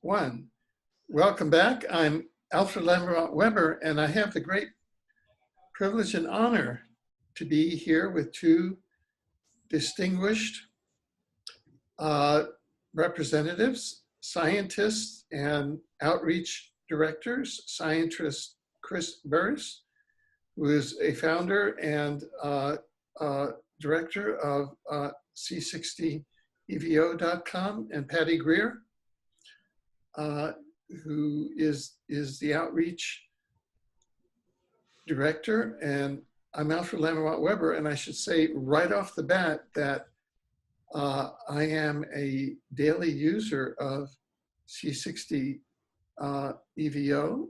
One. Welcome back. I'm Alfred Lambremont Webre, and I have the great privilege and honor to be here with two distinguished representatives, scientists and outreach directors. Scientist Chris Burres, who is a founder and director of C60 Evo.com, and Patty Greer, who is the outreach director. And I'm Alfred Lambremont Webre, and I should say right off the bat that I am a daily user of C60 Evo,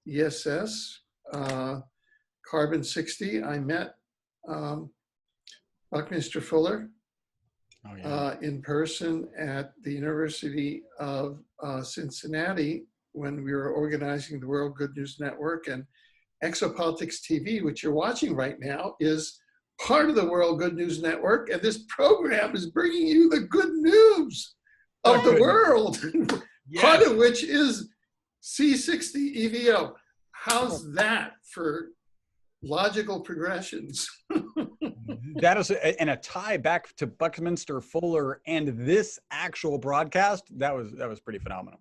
ESS, Carbon 60. I met Buckminster Fuller in person at the University of Cincinnati when we were organizing the World Good News Network, and Exopolitics TV, which you're watching right now, is part of the World Good News Network, and this program is bringing you the good news of the world, yes. Part of which is C60 EVO. How's that for logical progressions? That is, and a tie back to Buckminster Fuller and this actual broadcast, that was pretty phenomenal.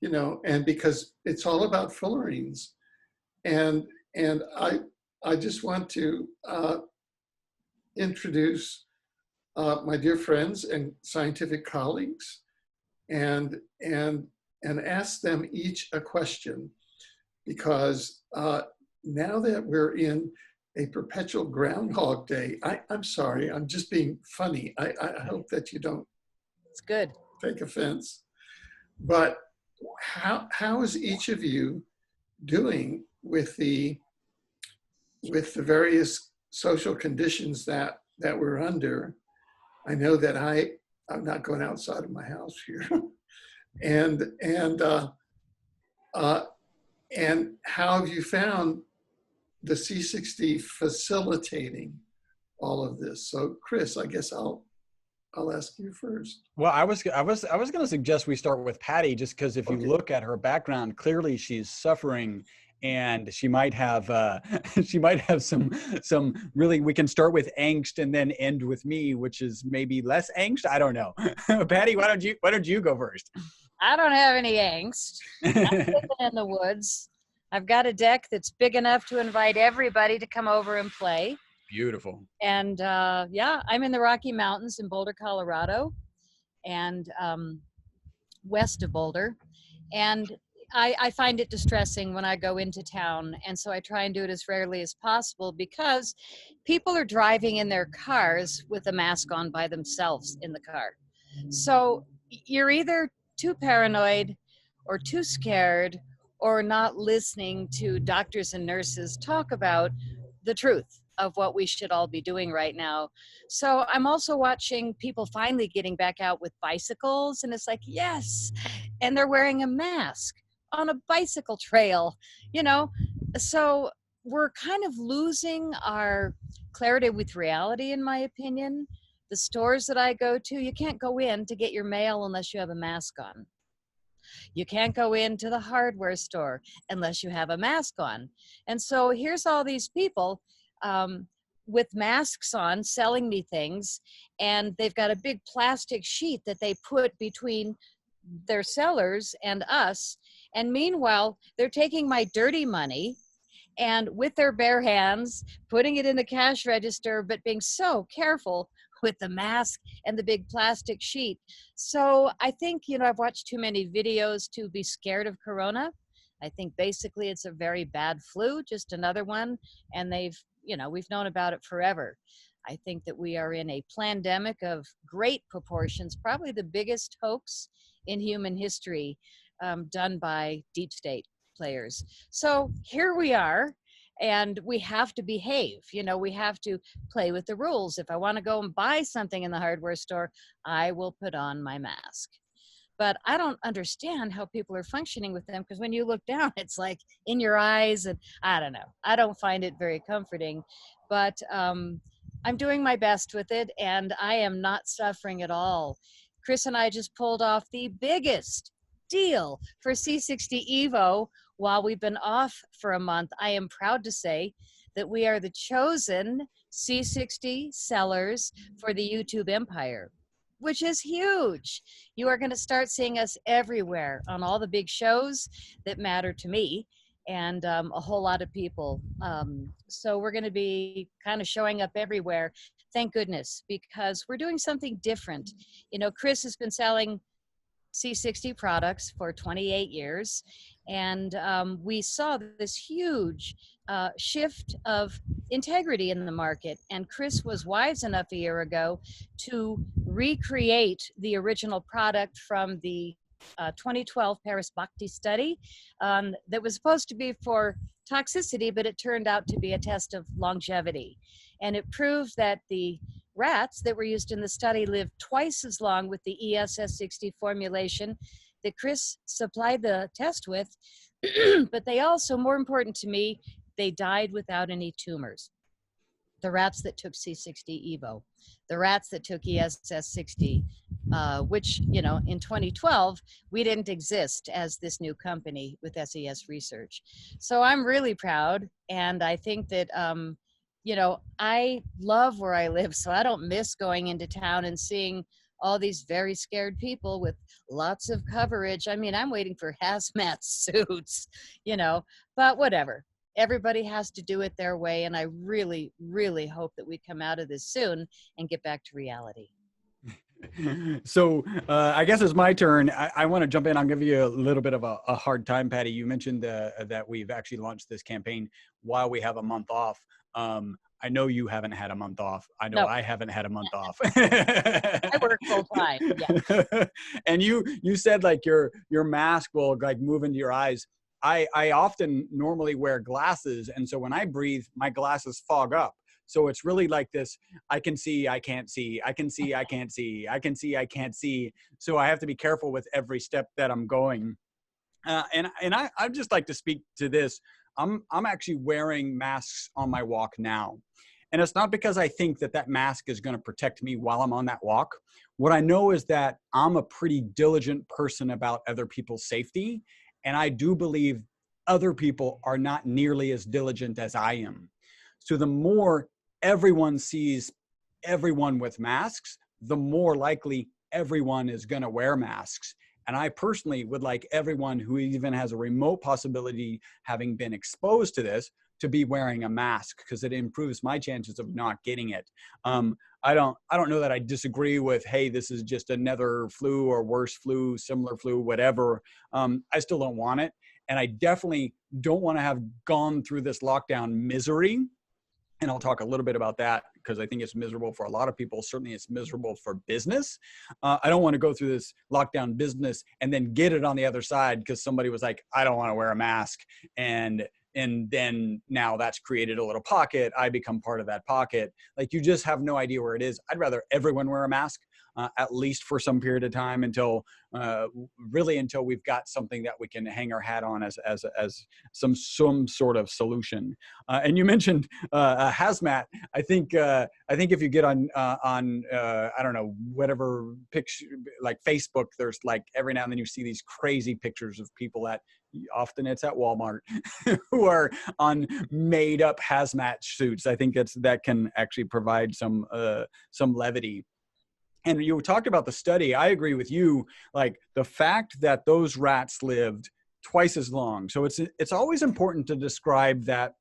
You know, and because it's all about fullerenes. And I just want to introduce my dear friends and scientific colleagues and ask them each a question, because now that we're in a perpetual Groundhog Day, I'm sorry, I'm just being funny. I hope that you don't it's good. Take offense. But how is each of you doing with the various social conditions that we're under? I know that I'm not going outside of my house here. and how have you found the C60 facilitating all of this? So Chris, I guess I'll ask you first. Well, I was going to suggest we start with Patty, just because if you look at her background, clearly she's suffering, and she might have some really. We can start with angst and then end with me, which is maybe less angst. I don't know. Patty, why don't you go first? I don't have any angst. I'm living in the woods. I've got a deck that's big enough to invite everybody to come over and play. Beautiful. And yeah, I'm in the Rocky Mountains in Boulder, Colorado, and west of Boulder. And I find it distressing when I go into town. And so I try and do it as rarely as possible, because people are driving in their cars with a mask on by themselves in the car. So you're either too paranoid or too scared or not listening to doctors and nurses talk about the truth of what we should all be doing right now. So I'm also watching people finally getting back out with bicycles, and it's like, yes, and they're wearing a mask on a bicycle trail, you know? So we're kind of losing our clarity with reality, in my opinion. The stores that I go to, you can't go in to get your mail unless you have a mask on. You can't go into the hardware store unless you have a mask on. And so here's all these people with masks on selling me things, and they've got a big plastic sheet that they put between their sellers and us. And meanwhile, they're taking my dirty money and with their bare hands, putting it in the cash register, but being so careful with the mask and the big plastic sheet. So I think, you know, I've watched too many videos to be scared of Corona. I think basically it's a very bad flu, just another one. And we've known about it forever. I think that we are in a pandemic of great proportions, probably the biggest hoax in human history, done by deep state players. So here we are. And we have to behave, we have to play with the rules. If I want to go and buy something in the hardware store, I will put on my mask. But I don't understand how people are functioning with them, because when you look down, it's like in your eyes, and I don't know. I don't find it very comforting, but I'm doing my best with it, and I am not suffering at all. Chris and I just pulled off the biggest deal for C60 Evo. While we've been off for a month, I am proud to say that we are the chosen C60 sellers for the YouTube empire, which is huge. You are going to start seeing us everywhere on all the big shows that matter to me and a whole lot of people. So we're going to be kind of showing up everywhere. Thank goodness, because we're doing something different. You know, Chris has been selling C60 products for 28 years. And we saw this huge shift of integrity in the market. And Chris was wise enough a year ago to recreate the original product from the 2012 Paris Bhakti study that was supposed to be for toxicity, but it turned out to be a test of longevity. And it proved that the rats that were used in the study lived twice as long with the ESS60 formulation that Chris supplied the test with, but they also, more important to me, they died without any tumors. The rats that took C60 Evo, the rats that took ESS60, which, you know, in 2012, we didn't exist as this new company with SES Research. So I'm really proud, and I think that, you know, I love where I live, so I don't miss going into town and seeing all these very scared people with lots of coverage. I mean, I'm waiting for hazmat suits, you know, but whatever. Everybody has to do it their way, and I really, really hope that we come out of this soon and get back to reality. So I guess it's my turn. I want to jump in. I'll give you a little bit of a hard time, Patty. You mentioned that we've actually launched this campaign while we have a month off. I know you haven't had a month off. I know I haven't had a month off. I work full time. Yeah. And you said like your mask will like move into your eyes. I often normally wear glasses, and so when I breathe, my glasses fog up. So it's really like this, I can see, I can't see, I can see, I can't see, I can see, I can't see. So I have to be careful with every step that I'm going. And I'd just like to speak to this. I'm actually wearing masks on my walk now. And it's not because I think that that mask is going to protect me while I'm on that walk. What I know is that I'm a pretty diligent person about other people's safety. And I do believe other people are not nearly as diligent as I am. So the more everyone sees everyone with masks, the more likely everyone is going to wear masks. And I personally would like everyone who even has a remote possibility having been exposed to this to be wearing a mask, because it improves my chances of not getting it. I don't know that I disagree with, hey, this is just another flu or worse flu, similar flu, whatever. I still don't want it. And I definitely don't want to have gone through this lockdown misery. And I'll talk a little bit about that because I think it's miserable for a lot of people. Certainly it's miserable for business. I don't want to go through this lockdown business and then get it on the other side because somebody was like, I don't want to wear a mask. And then now that's created a little pocket. I become part of that pocket. Like, you just have no idea where it is. I'd rather everyone wear a mask, at least for some period of time until we've got something that we can hang our hat on as some sort of solution. And you mentioned hazmat. I think if you get on I don't know, whatever picture, like Facebook, there's like every now and then you see these crazy pictures of people often it's at Walmart who are on made up hazmat suits. I think that can actually provide some levity. And you talked about the study. I agree with you. Like, the fact that those rats lived twice as long. So it's always important to describe that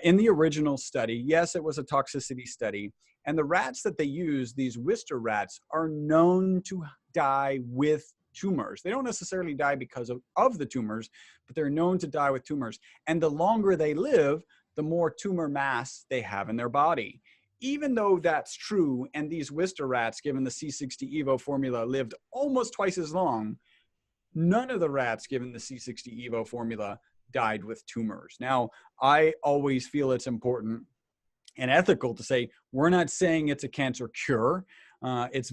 in the original study, yes, it was a toxicity study. And the rats that they used, these Wistar rats, are known to die with tumors. They don't necessarily die because of the tumors, but they're known to die with tumors. And the longer they live, the more tumor mass they have in their body. Even though that's true, and these Wistar rats, given the C60 Evo formula, lived almost twice as long, none of the rats given the C60 Evo formula died with tumors. Now, I always feel it's important and ethical to say, we're not saying it's a cancer cure. It's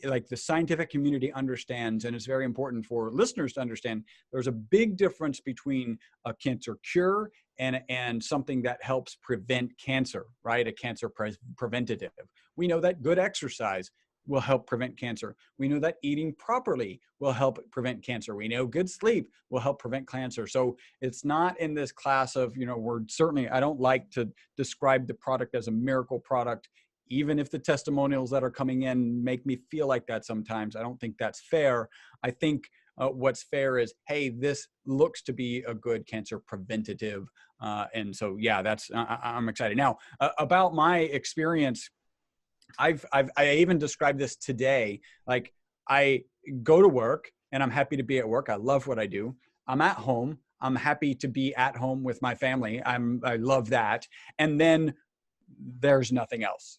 like the scientific community understands, and it's very important for listeners to understand, there's a big difference between a cancer cure and something that helps prevent cancer, right? A cancer preventative. We know that good exercise will help prevent cancer. We know that eating properly will help prevent cancer. We know good sleep will help prevent cancer. So it's not in this class of, we're certainly, I don't like to describe the product as a miracle product, even if the testimonials that are coming in make me feel like that sometimes. I don't think that's fair. I think what's fair is, hey, this looks to be a good cancer preventative. And so, yeah, I'm excited. Now, about my experience, I even described this today. Like, I go to work and I'm happy to be at work. I love what I do. I'm at home. I'm happy to be at home with my family. I love that. And then there's nothing else.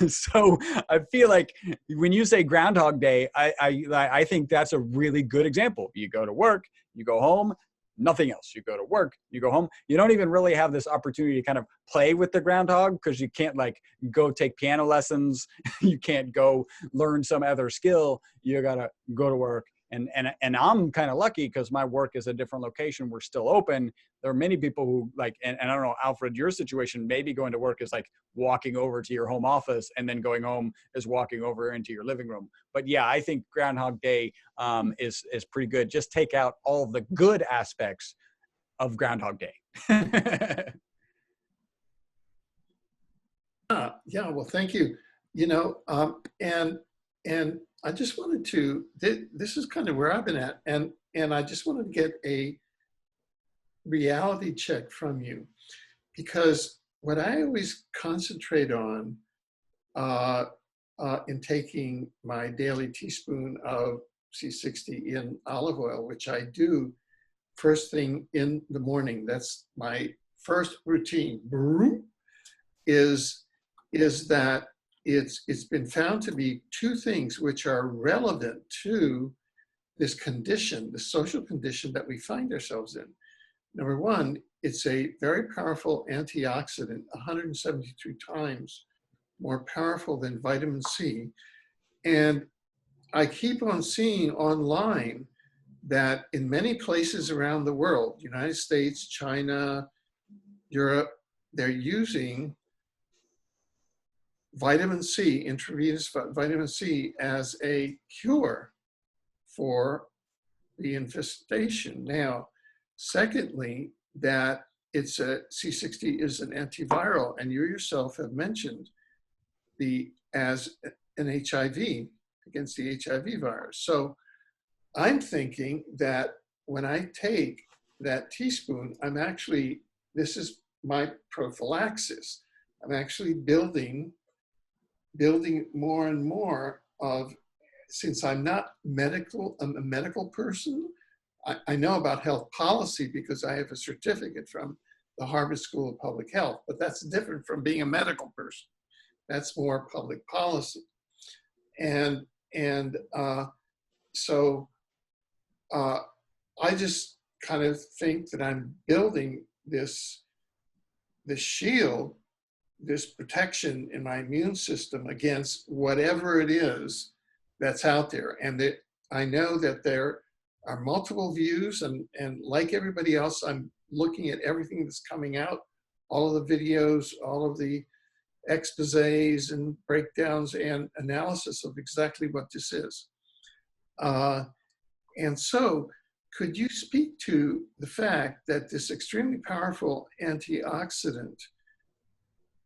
So I feel like when you say Groundhog Day, I think that's a really good example. You go to work, you go home, nothing else. You go to work, you go home. You don't even really have this opportunity to kind of play with the groundhog, because you can't like go take piano lessons. You can't go learn some other skill. You gotta go to work. And I'm kind of lucky because my work is a different location. We're still open. There are many people who like, and I don't know, Alfred, your situation, maybe going to work is like walking over to your home office, and then going home is walking over into your living room. But yeah, I think Groundhog Day is pretty good. Just take out all the good aspects of Groundhog Day. Yeah, well, thank you. And I just wanted to, this is kind of where I've been at, and I just wanted to get a reality check from you, because what I always concentrate on in taking my daily teaspoon of C60 in olive oil, which I do first thing in the morning, that's my first routine, is that it's been found to be two things which are relevant to this condition, the social condition that we find ourselves in. Number one, it's a very powerful antioxidant, 173 times more powerful than vitamin C. And I keep on seeing online that in many places around the world, United States, China, Europe, they're using vitamin C, intravenous vitamin C, as a cure for the infestation. Now, secondly, that it's C60 is an antiviral, and you yourself have mentioned as an HIV, against the HIV virus. So I'm thinking that when I take that teaspoon, this is my prophylaxis. I'm actually building more and more of, since I'm not medical, I'm a medical person, I know about health policy because I have a certificate from the Harvard School of Public Health, but that's different from being a medical person. That's more public policy. So I just kind of think that I'm building this shield, this protection in my immune system against whatever it is that's out there. And that I know that there are multiple views, and like everybody else, I'm looking at everything that's coming out, all of the videos, all of the exposés and breakdowns and analysis of exactly what this is. And so could you speak to the fact that this extremely powerful antioxidant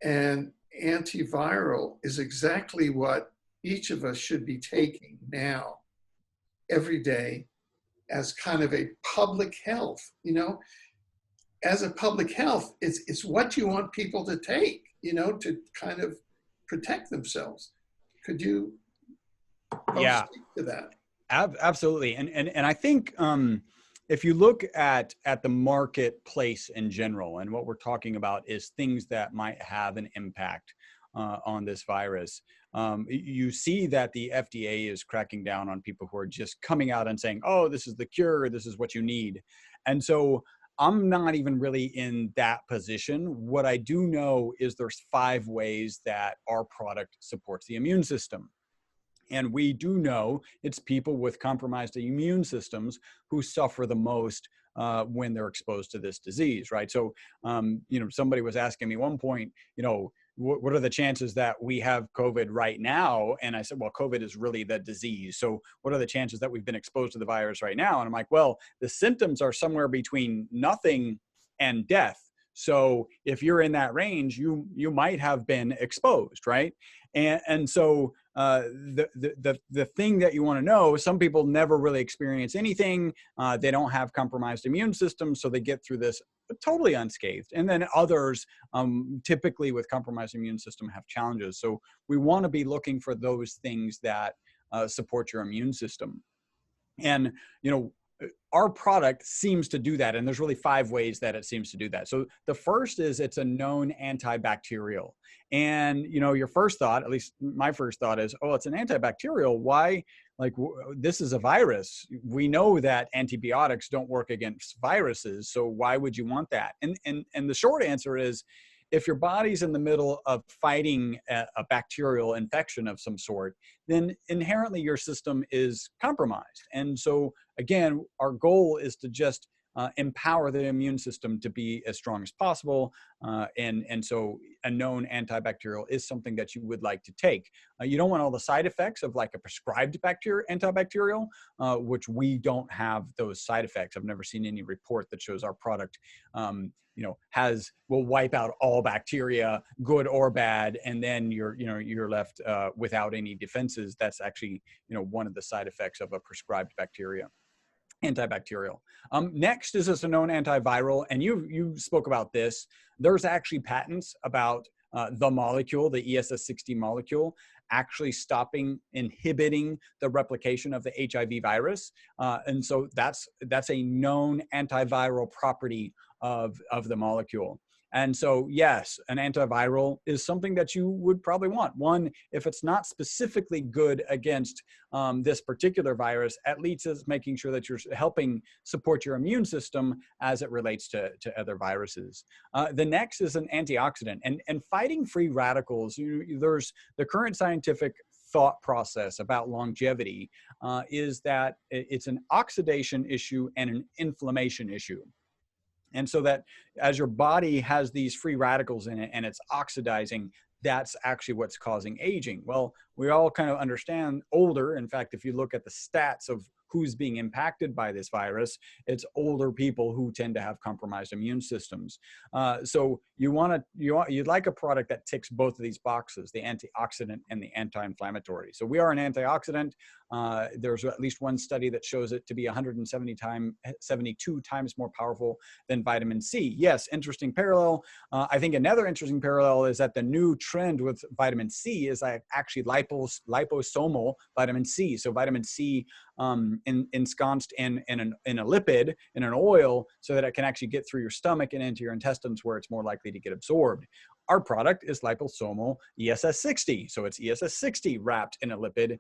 and antiviral is exactly what each of us should be taking now, every day, as kind of a public health? As a public health, it's what you want people to take, to kind of protect themselves. Could you speak to that? Absolutely. And I think if you look at the marketplace in general, and what we're talking about is things that might have an impact on this virus, you see that the FDA is cracking down on people who are just coming out and saying, oh, this is the cure, this is what you need. And so I'm not even really in that position. What I do know is there's 5 ways that our product supports the immune system. And we do know it's people with compromised immune systems who suffer the most when they're exposed to this disease, right? So, somebody was asking me at one point, what are the chances that we have COVID right now? And I said, well, COVID is really the disease. So what are the chances that we've been exposed to the virus right now? And I'm like, well, the symptoms are somewhere between nothing and death. So if you're in that range, you might have been exposed, right? And so the thing that you want to know, some people never really experience anything. They don't have compromised immune systems, so they get through this totally unscathed. And then others, typically with compromised immune system, have challenges. So we want to be looking for those things that support your immune system. And, you know, our product seems to do that. And there's really 5 ways that it seems to do that. So the first is it's a known antibacterial. And, you know, your first thought, at least my first thought is, oh, it's an antibacterial. Why? Like, this is a virus. We know that antibiotics don't work against viruses. So why would you want that? And the short answer is, if your body's in the middle of fighting a bacterial infection of some sort, then inherently your system is compromised. And so again, our goal is to just empower the immune system to be as strong as possible. And so a known antibacterial is something that you would like to take. You don't want all the side effects of like a prescribed antibacterial, which we don't have those side effects. I've never seen any report that shows our product you know, will wipe out all bacteria, good or bad, and then you're left without any defenses. That's actually, you know, one of the side effects of a prescribed antibacterial. Next is a known antiviral, and you spoke about this. There's actually patents about the molecule, the ESS60 molecule, actually inhibiting the replication of the HIV virus. And so that's a known antiviral property of the molecule. And so, yes, an antiviral is something that you would probably want. One, if it's not specifically good against this particular virus, at least it's making sure that you're helping support your immune system as it relates to other viruses. The next is an antioxidant. And fighting free radicals, there's the current scientific thought process about longevity is that it's an oxidation issue and an inflammation issue. And so that as your body has these free radicals in it and it's oxidizing, that's actually what's causing aging. Well, we all kind of understand older. In fact, if you look at the stats of who's being impacted by this virus, it's older people who tend to have compromised immune systems. So you'd like a product that ticks both of these boxes, the antioxidant and the anti-inflammatory. So we are an antioxidant. There's at least one study that shows it to be 172 times more powerful than vitamin C. Yes, interesting parallel. I think another interesting parallel is that the new trend with vitamin C is actually liposomal vitamin C. So vitamin C ensconced in a lipid, in an oil, so that it can actually get through your stomach and into your intestines where it's more likely to get absorbed. Our product is liposomal ESS60. So it's ESS60 wrapped in a lipid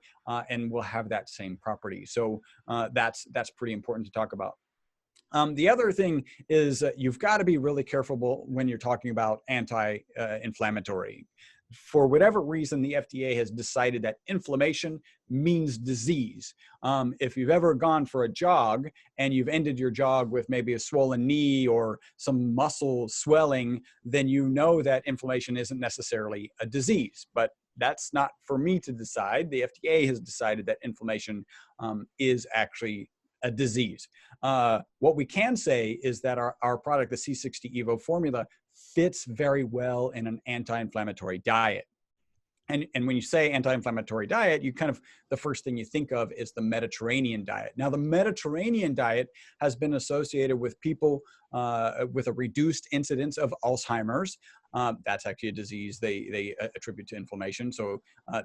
and will have that same property. So that's pretty important to talk about. The other thing is you've got to be really careful when you're talking about anti-inflammatory. For whatever reason, the FDA has decided that inflammation means disease. If you've ever gone for a jog and you've ended your jog with maybe a swollen knee or some muscle swelling, then you know that inflammation isn't necessarily a disease. But that's not for me to decide. The FDA has decided that inflammation is actually a disease. What we can say is that our product, the C60 Evo formula, fits very well in an anti-inflammatory diet. And when you say anti-inflammatory diet, the first thing you think of is the Mediterranean diet. Now, the Mediterranean diet has been associated with people with a reduced incidence of Alzheimer's. That's actually a disease they attribute to inflammation. So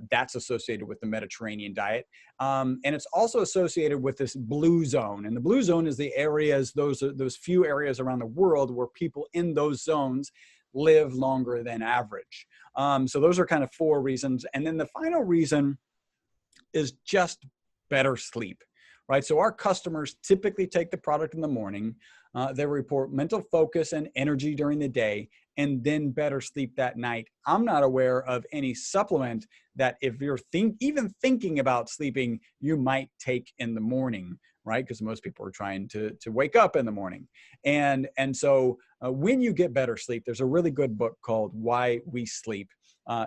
that's associated with the Mediterranean diet. And it's also associated with this blue zone. And the blue zone is the areas, those few areas around the world where people in those zones live longer than average. So those are kind of 4 reasons. And then the final reason is just better sleep, right? So our customers typically take the product in the morning. They report mental focus and energy during the day, and then better sleep that night. I'm not aware of any supplement that if you're even thinking about sleeping, you might take in the morning, right? Because most people are trying to wake up in the morning. And so when you get better sleep, there's a really good book called Why We Sleep.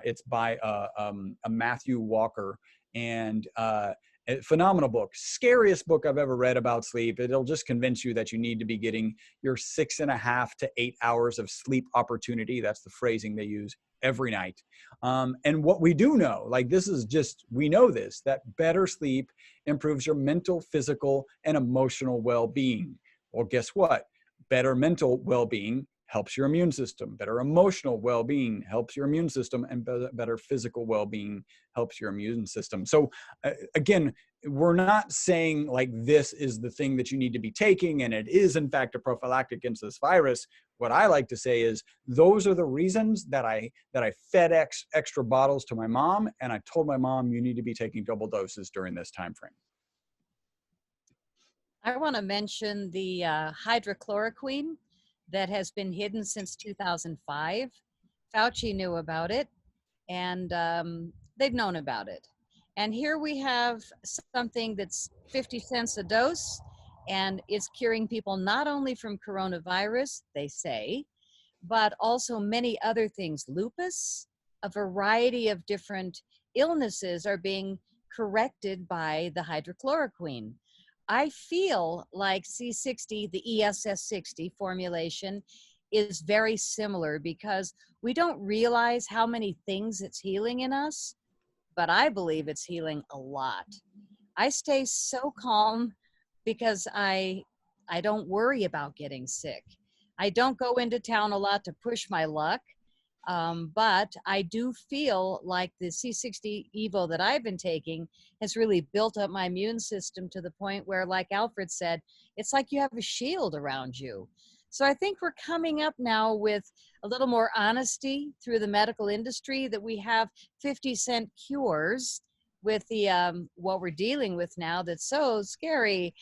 It's by a Matthew Walker, and a phenomenal book. Scariest book I've ever read about sleep. It'll just convince you that you need to be getting your 6.5 to 8 hours of sleep opportunity. That's the phrasing they use, every night. And what we do know, like this is just, we know this, that better sleep improves your mental, physical, and emotional well-being. Well, guess what? Better mental well-being helps your immune system. Better emotional well-being helps your immune system, and better physical well-being helps your immune system. So again, we're not saying like this is the thing that you need to be taking, and it is in fact a prophylactic against this virus. What I like to say is those are the reasons that I FedEx extra bottles to my mom, and I told my mom you need to be taking double doses during this time frame. I want to mention the hydrochloroquine that has been hidden since 2005. Fauci knew about it, and they've known about it. And here we have something that's 50 cents a dose, and it's curing people not only from coronavirus, they say, but also many other things. Lupus, a variety of different illnesses are being corrected by the hydrochloroquine. I feel like C60, the ESS60 formulation, is very similar because we don't realize how many things it's healing in us, but I believe it's healing a lot. I stay so calm because I don't worry about getting sick. I don't go into town a lot to push my luck, but I do feel like the C60 Evo that I've been taking has really built up my immune system to the point where, like Alfred said, it's like you have a shield around you. So I think we're coming up now with a little more honesty through the medical industry, that we have 50-cent cures with the what we're dealing with now that's so scary.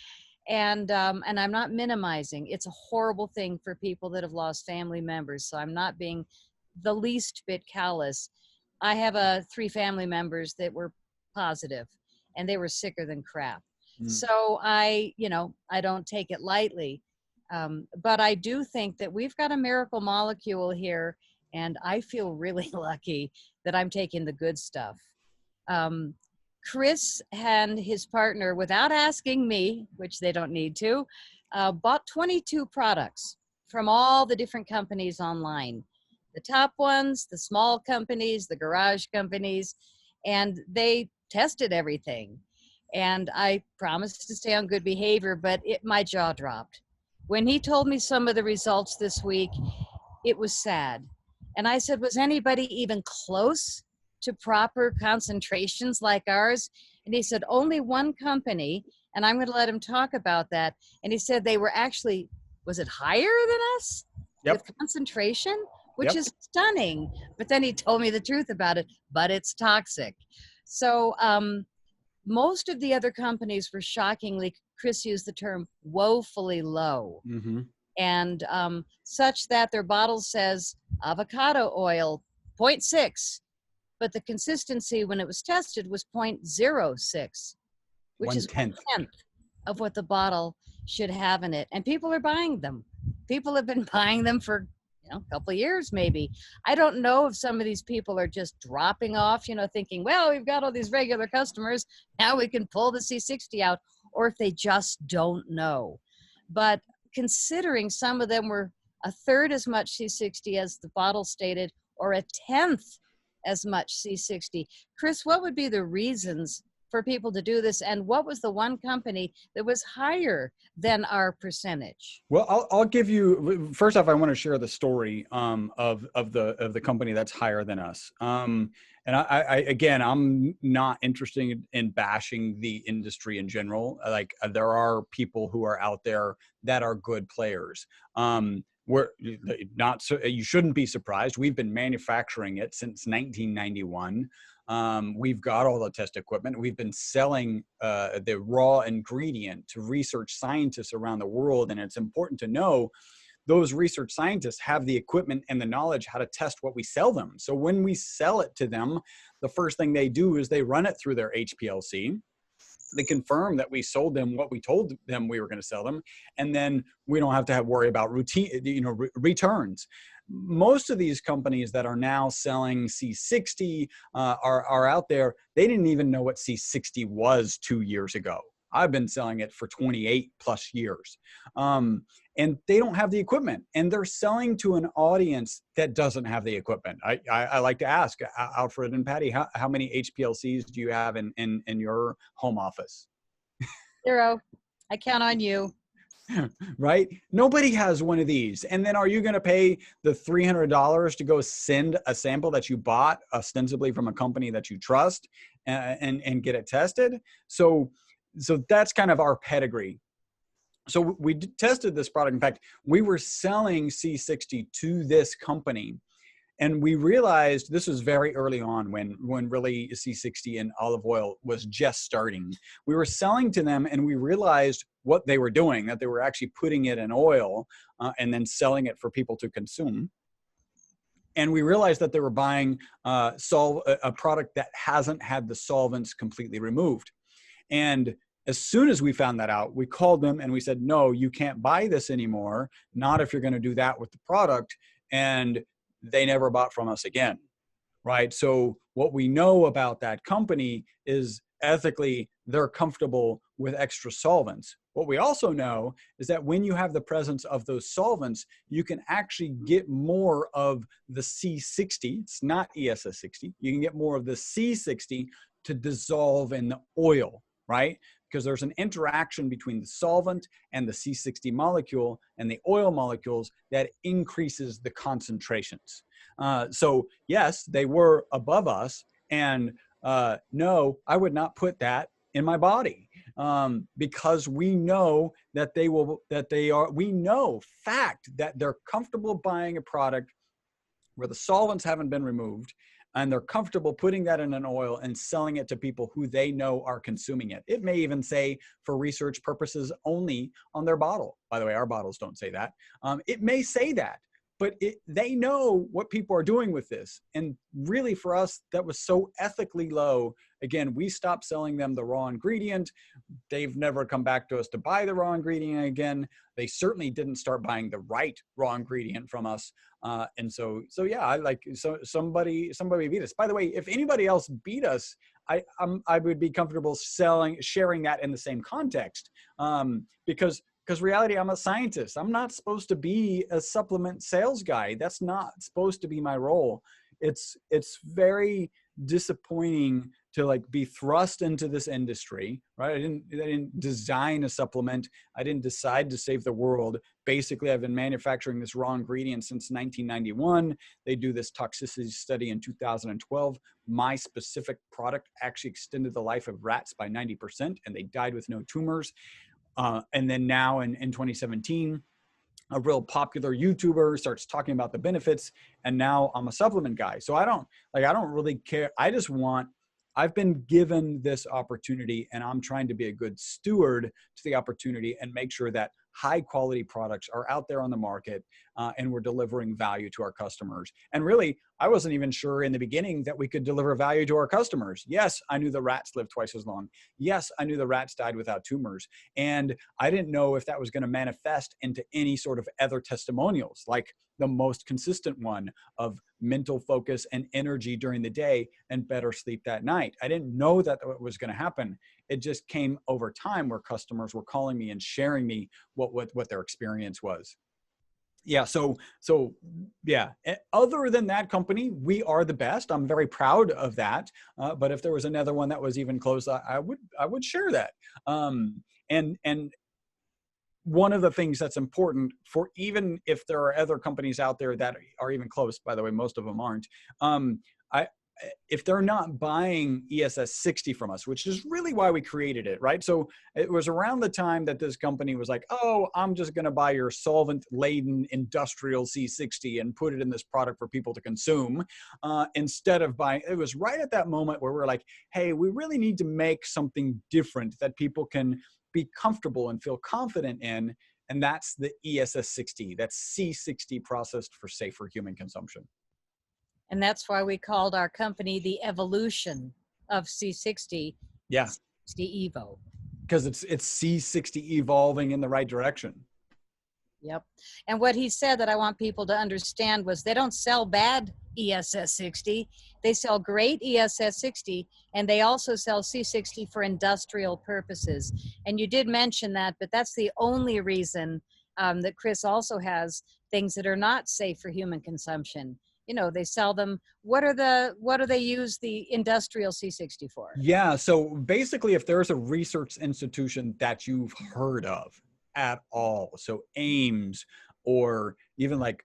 And I'm not minimizing. It's a horrible thing for people that have lost family members. So I'm not being the least bit callous. I have 3 family members that were positive, and they were sicker than crap. So I don't take it lightly. But I do think that we've got a miracle molecule here, and I feel really lucky that I'm taking the good stuff. Chris and his partner, without asking me, which they don't need to, bought 22 products from all the different companies online. The top ones, the small companies, the garage companies, and they tested everything. And I promised to stay on good behavior, but my jaw dropped. When he told me some of the results this week, it was sad. And I said, was anybody even close to proper concentrations like ours? And he said, only one company, and I'm going to let him talk about that. And he said they were actually, was it higher than us? Yep. With concentration? Which is stunning. But then he told me the truth about it, but it's toxic. So most of the other companies were shockingly, Chris used the term, woefully low. And such that their bottle says avocado oil 0.6, but the consistency when it was tested was 0.06, which is 1/10 of what the bottle should have in it. And people are buying them. People have been buying them for a couple of years maybe. I don't know if some of these people are just dropping off, thinking, well, we've got all these regular customers, now we can pull the C60 out, or if they just don't know. But considering some of them were 1/3 as much C60 as the bottle stated, or 1/10 as much C60. Chris, what would be the reasons for people to do this, and what was the one company that was higher than our percentage? Well, I'll give you, first off, I want to share the story of the company that's higher than us. And again, I'm not interested in bashing the industry in general. Like there are people who are out there that are good players. We're not so, you shouldn't be surprised. We've been manufacturing it since 1991. We've got all the test equipment. We've been selling the raw ingredient to research scientists around the world. And it's important to know those research scientists have the equipment and the knowledge how to test what we sell them. So when we sell it to them, the first thing they do is they run it through their HPLC. They confirm that we sold them what we told them we were going to sell them, and then we don't have to worry about routine, returns. Most of these companies that are now selling C60 are out there. They didn't even know what C60 was 2 years ago. I've been selling it for 28 plus years. And they don't have the equipment, and they're selling to an audience that doesn't have the equipment. I like to ask Alfred and Patty, how many HPLCs do you have in your home office? 0. I count on you. Right? Nobody has one of these. And then are you going to pay the $300 to go send a sample that you bought ostensibly from a company that you trust and get it tested? So that's kind of our pedigree. So we tested this product. In fact, we were selling C60 to this company, and we realized this was very early on when really C60 and olive oil was just starting. We were selling to them, and we realized what they were doing, that they were actually putting it in oil and then selling it for people to consume. And we realized that they were buying a product that hasn't had the solvents completely removed. And as soon as we found that out, we called them and we said, no, you can't buy this anymore. Not if you're going to do that with the product. And they never bought from us again, right? So what we know about that company is ethically, they're comfortable with extra solvents. What we also know is that when you have the presence of those solvents, you can actually get more of the C60. It's not ESS60. You can get more of the C60 to dissolve in the oil, right? Because there's an interaction between the solvent and the C60 molecule and the oil molecules that increases the concentrations. So yes, they were above us, and no, I would not put that in my body because we know that we know fact that they're comfortable buying a product where the solvents haven't been removed, and they're comfortable putting that in an oil and selling it to people who they know are consuming it. It may even say for research purposes only on their bottle. By the way, our bottles don't say that. It may say that, but they know what people are doing with this. And really for us, that was so ethically low. Again, we stopped selling them the raw ingredient. They've never come back to us to buy the raw ingredient again. They certainly didn't start buying the right raw ingredient from us. And so yeah, somebody beat us. By the way, if anybody else beat us, I would be comfortable sharing that in the same context, because reality, I'm a scientist. I'm not supposed to be a supplement sales guy. That's not supposed to be my role. It's very disappointing to be thrust into this industry, right? I didn't design a supplement. I didn't decide to save the world. Basically, I've been manufacturing this raw ingredient since 1991. They do this toxicity study in 2012. My specific product actually extended the life of rats by 90%, and they died with no tumors. And then now in 2017, a real popular YouTuber starts talking about the benefits, and now I'm a supplement guy. So I don't really care. I've been given this opportunity, and I'm trying to be a good steward to the opportunity and make sure that high quality products are out there on the market, and we're delivering value to our customers. And really, I wasn't even sure in the beginning that we could deliver value to our customers. Yes, I knew the rats lived twice as long. Yes, I knew the rats died without tumors. And I didn't know if that was going to manifest into any sort of other testimonials, like the most consistent one of mental focus and energy during the day and better sleep that night. I didn't know that was going to happen. It just came over time where customers were calling me and sharing me what their experience was. Yeah. So yeah, other than that company, we are the best. I'm very proud of that. But if there was another one that was even close, I would share that. And one of the things that's important for, even if there are other companies out there that are even close, by the way, most of them aren't, if they're not buying ESS60 from us, which is really why we created it, right? So it was around the time that this company was like, oh, I'm just going to buy your solvent-laden industrial C60 and put it in this product for people to consume, instead of buying. It was right at that moment where we're like, hey, we really need to make something different that people can be comfortable and feel confident in. And that's the ESS60, that's C60 processed for safer human consumption. And that's why we called our company the Evolution of C60. Yeah. Evo. Because it's C60 evolving in the right direction. Yep. And what he said that I want people to understand was they don't sell bad ESS60. They sell great ESS60, and they also sell C60 for industrial purposes. And you did mention that, but that's the only reason that Chris also has things that are not safe for human consumption. You know, they sell them. What do they use the industrial C60 for? Yeah. So basically, if there's a research institution that you've heard of at all, so Ames, or even like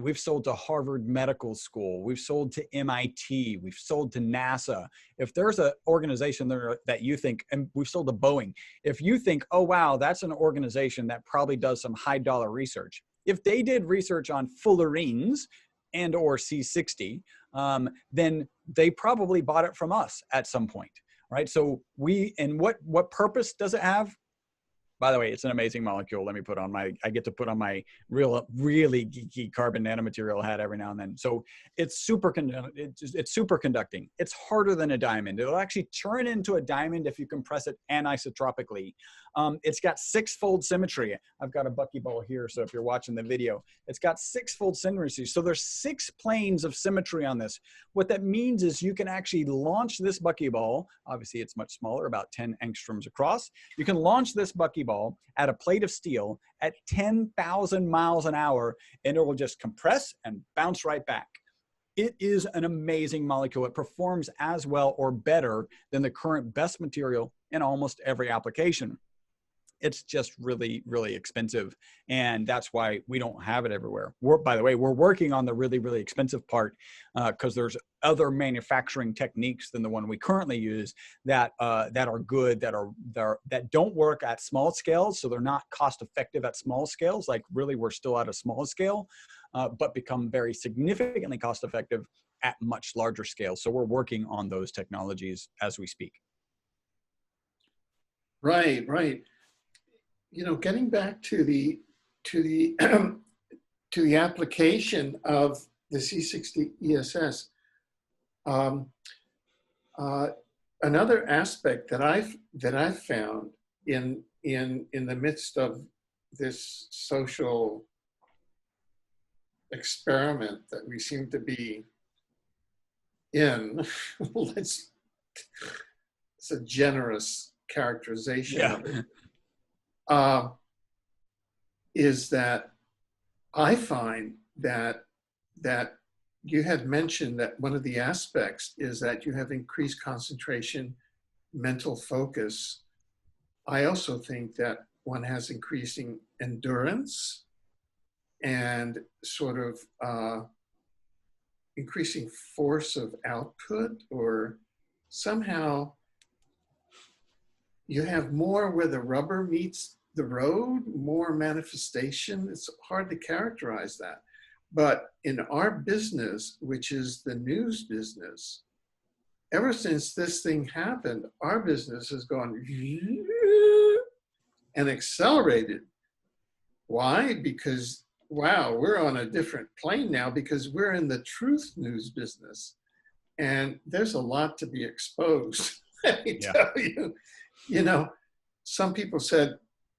we've sold to Harvard Medical School, we've sold to MIT, we've sold to NASA. If there's an organization there that you think, and we've sold to Boeing, if you think, oh wow, that's an organization that probably does some high dollar research. If they did research on fullerenes and or C60, then they probably bought it from us at some point, right? So and what purpose does it have? By the way, it's an amazing molecule. Let me put on I get to put on my really geeky carbon nanomaterial hat every now and then. So it's superconducting. It's harder than a diamond. It'll actually turn into a diamond if you compress it anisotropically. It's got 6-fold symmetry. I've got a Buckyball here, so if you're watching the video, it's got 6-fold symmetry. So there's 6 planes of symmetry on this. What that means is you can actually launch this Buckyball. Obviously, it's much smaller, about 10 angstroms across. You can launch this Buckyball at a plate of steel at 10,000 miles an hour, and it will just compress and bounce right back. It is an amazing molecule. It performs as well or better than the current best material in almost every application. It's just really, really expensive. And that's why we don't have it everywhere. By the way, we're working on the really, really expensive part because there's other manufacturing techniques than the one we currently use that are good, that don't work at small scales. So they're not cost effective at small scales. Like really, we're still at a small scale, but become very significantly cost effective at much larger scale. So we're working on those technologies as we speak. Right, right. You know, getting back to the application of the C60 ESS, another aspect that I've found in the midst of this social experiment that we seem to be in, it's a generous characterization of it. Is that I find that you had mentioned that one of the aspects is that you have increased concentration, mental focus. I also think that one has increasing endurance and sort of increasing force of output, or somehow you have more where the rubber meets the road, more manifestation. It's hard to characterize that. But in our business, which is the news business, ever since this thing happened, our business has gone and accelerated. Why? Because, wow, we're on a different plane now because we're in the truth news business. And there's a lot to be exposed. Let me tell you. You know, some people said,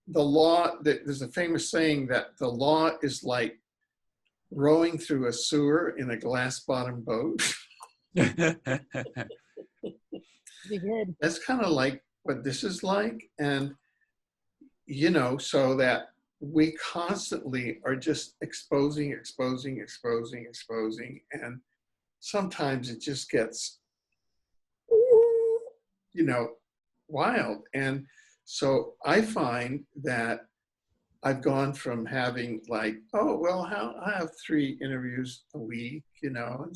the law, there's a famous saying that the law is like rowing through a sewer in a glass-bottom boat. Pretty good. That's kind of like what this is like. And, you know, so that we constantly are just exposing. And sometimes it just gets, you know, wild. And so I find that I've gone from having like, oh, well, I have 3 interviews a week, you know,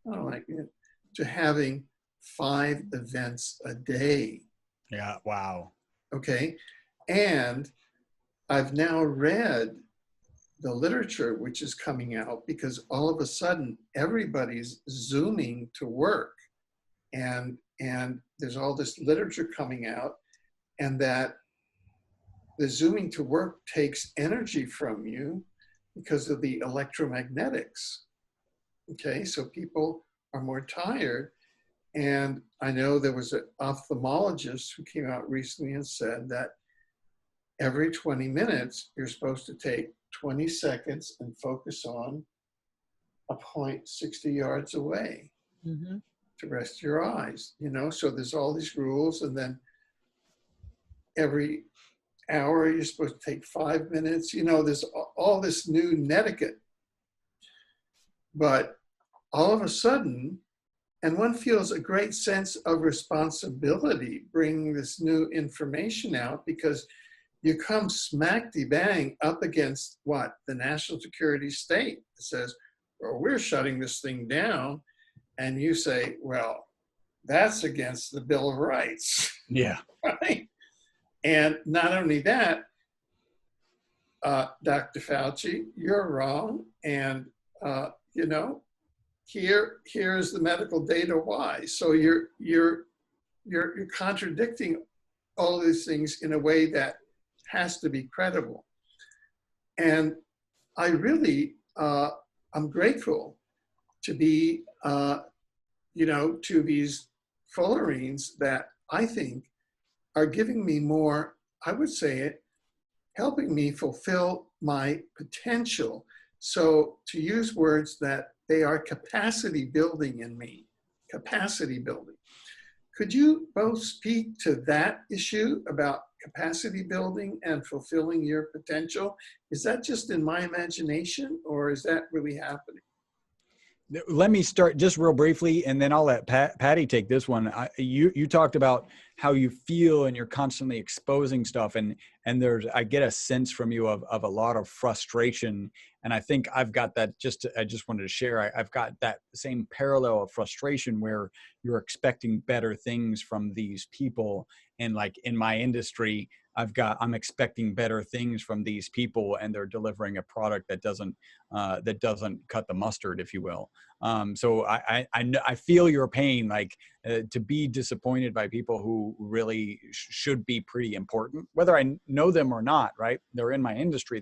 I don't like it, to having 5 events a day. Yeah, wow. Okay. And I've now read the literature which is coming out because all of a sudden everybody's Zooming to work. And there's all this literature coming out, and that the Zooming to work takes energy from you because of the electromagnetics. Okay, so people are more tired. And I know there was an ophthalmologist who came out recently and said that every 20 minutes, you're supposed to take 20 seconds and focus on a point 60 yards away to rest your eyes, you know? So there's all these rules, and then every hour you're supposed to take 5 minutes, you know, there's all this new etiquette. But all of a sudden, and one feels a great sense of responsibility bringing this new information out, because you come smack-de-bang up against what? The national security state that says, well, we're shutting this thing down. And you say, well, that's against the Bill of Rights. Yeah. Right? And not only that, Dr. Fauci, you're wrong. And, you know, here's the medical data why. So you're contradicting all these things in a way that has to be credible. And I really, I'm grateful to be, you know, to these fullerenes that I think are giving me more, I would say it, helping me fulfill my potential. So to use words that they are capacity building in me, capacity building. Could you both speak to that issue about capacity building and fulfilling your potential? Is that just in my imagination, or is that really happening? Let me start just real briefly, and then I'll let Patty take this one. You talked about how you feel, and you're constantly exposing stuff, and I get a sense from you of a lot of frustration, and I think I've got that. I just wanted to share. I've got that same parallel of frustration where you're expecting better things from these people, and like in my industry, I'm expecting better things from these people, and they're delivering a product that doesn't cut the mustard, if you will. So I feel your pain, like to be disappointed by people who really should be pretty important, whether I know them or not. Right? They're in my industry.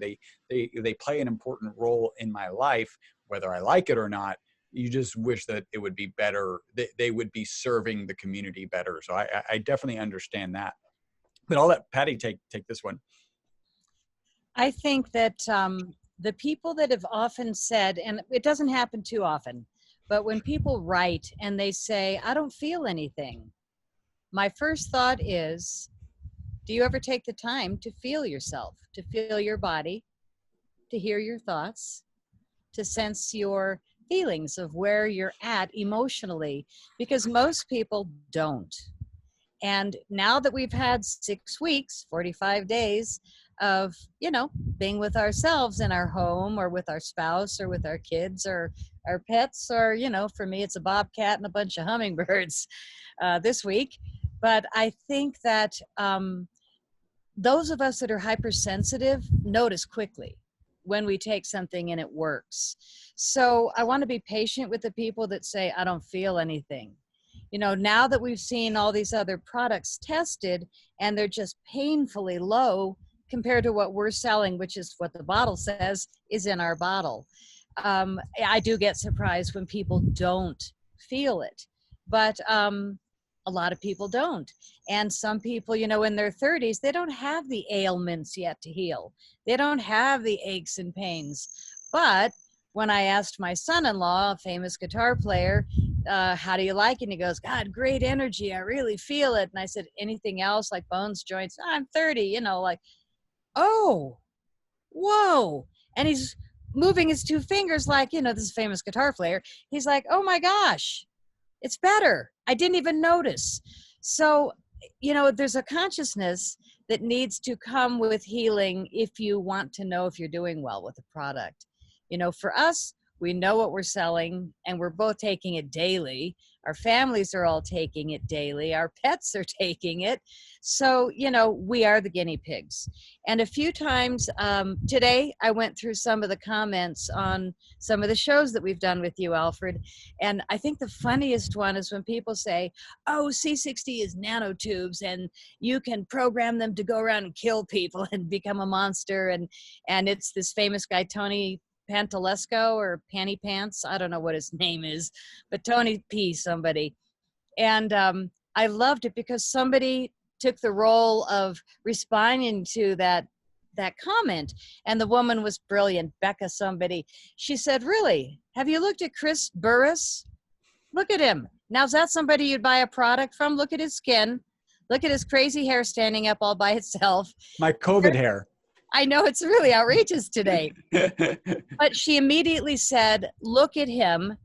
They play an important role in my life, whether I like it or not. You just wish that it would be better. They would be serving the community better. So I definitely understand that. But I'll let Patty take this one. I think that the people that have often said, and it doesn't happen too often, but when people write and they say, I don't feel anything, my first thought is, do you ever take the time to feel yourself, to feel your body, to hear your thoughts, to sense your feelings of where you're at emotionally? Because most people don't. And now that we've had 6 weeks, 45 days of, you know, being with ourselves in our home or with our spouse or with our kids or our pets, or, you know, for me, it's a bobcat and a bunch of hummingbirds this week. But I think that those of us that are hypersensitive notice quickly when we take something and it works. So I want to be patient with the people that say, I don't feel anything. You know, now that we've seen all these other products tested and they're just painfully low compared to what we're selling, which is what the bottle says is in our bottle. I do get surprised when people don't feel it, but a lot of people don't. And some people, you know, in their 30s, they don't have the ailments yet to heal. They don't have the aches and pains. But when I asked my son-in-law, a famous guitar player, how do you like it? And he goes, God, great energy. I really feel it. And I said, anything else like bones, joints? Oh, I'm 30, you know, like, oh, whoa. And he's moving his 2 fingers like, you know, this famous guitar player. He's like, oh my gosh, it's better. I didn't even notice. So, you know, there's a consciousness that needs to come with healing if you want to know if you're doing well with the product. You know, for us, we know what we're selling and we're both taking it daily. Our families are all taking it daily. Our pets are taking it. So, you know, we are the guinea pigs. And a few times today, I went through some of the comments on some of the shows that we've done with you, Alfred. And I think the funniest one is when people say, oh, C60 is nanotubes and you can program them to go around and kill people and become a monster. And it's this famous guy, Tony Pantalesco or Panty Pants, I don't know what his name is, but Tony P somebody. And I loved it because somebody took the role of responding to that comment. And the woman was brilliant, Becca somebody. She said, really, have you looked at Chris Burres? Look at him. Now, is that somebody you'd buy a product from? Look at his skin. Look at his crazy hair standing up all by itself. My COVID hair. I know, it's really outrageous today. But she immediately said, look at him.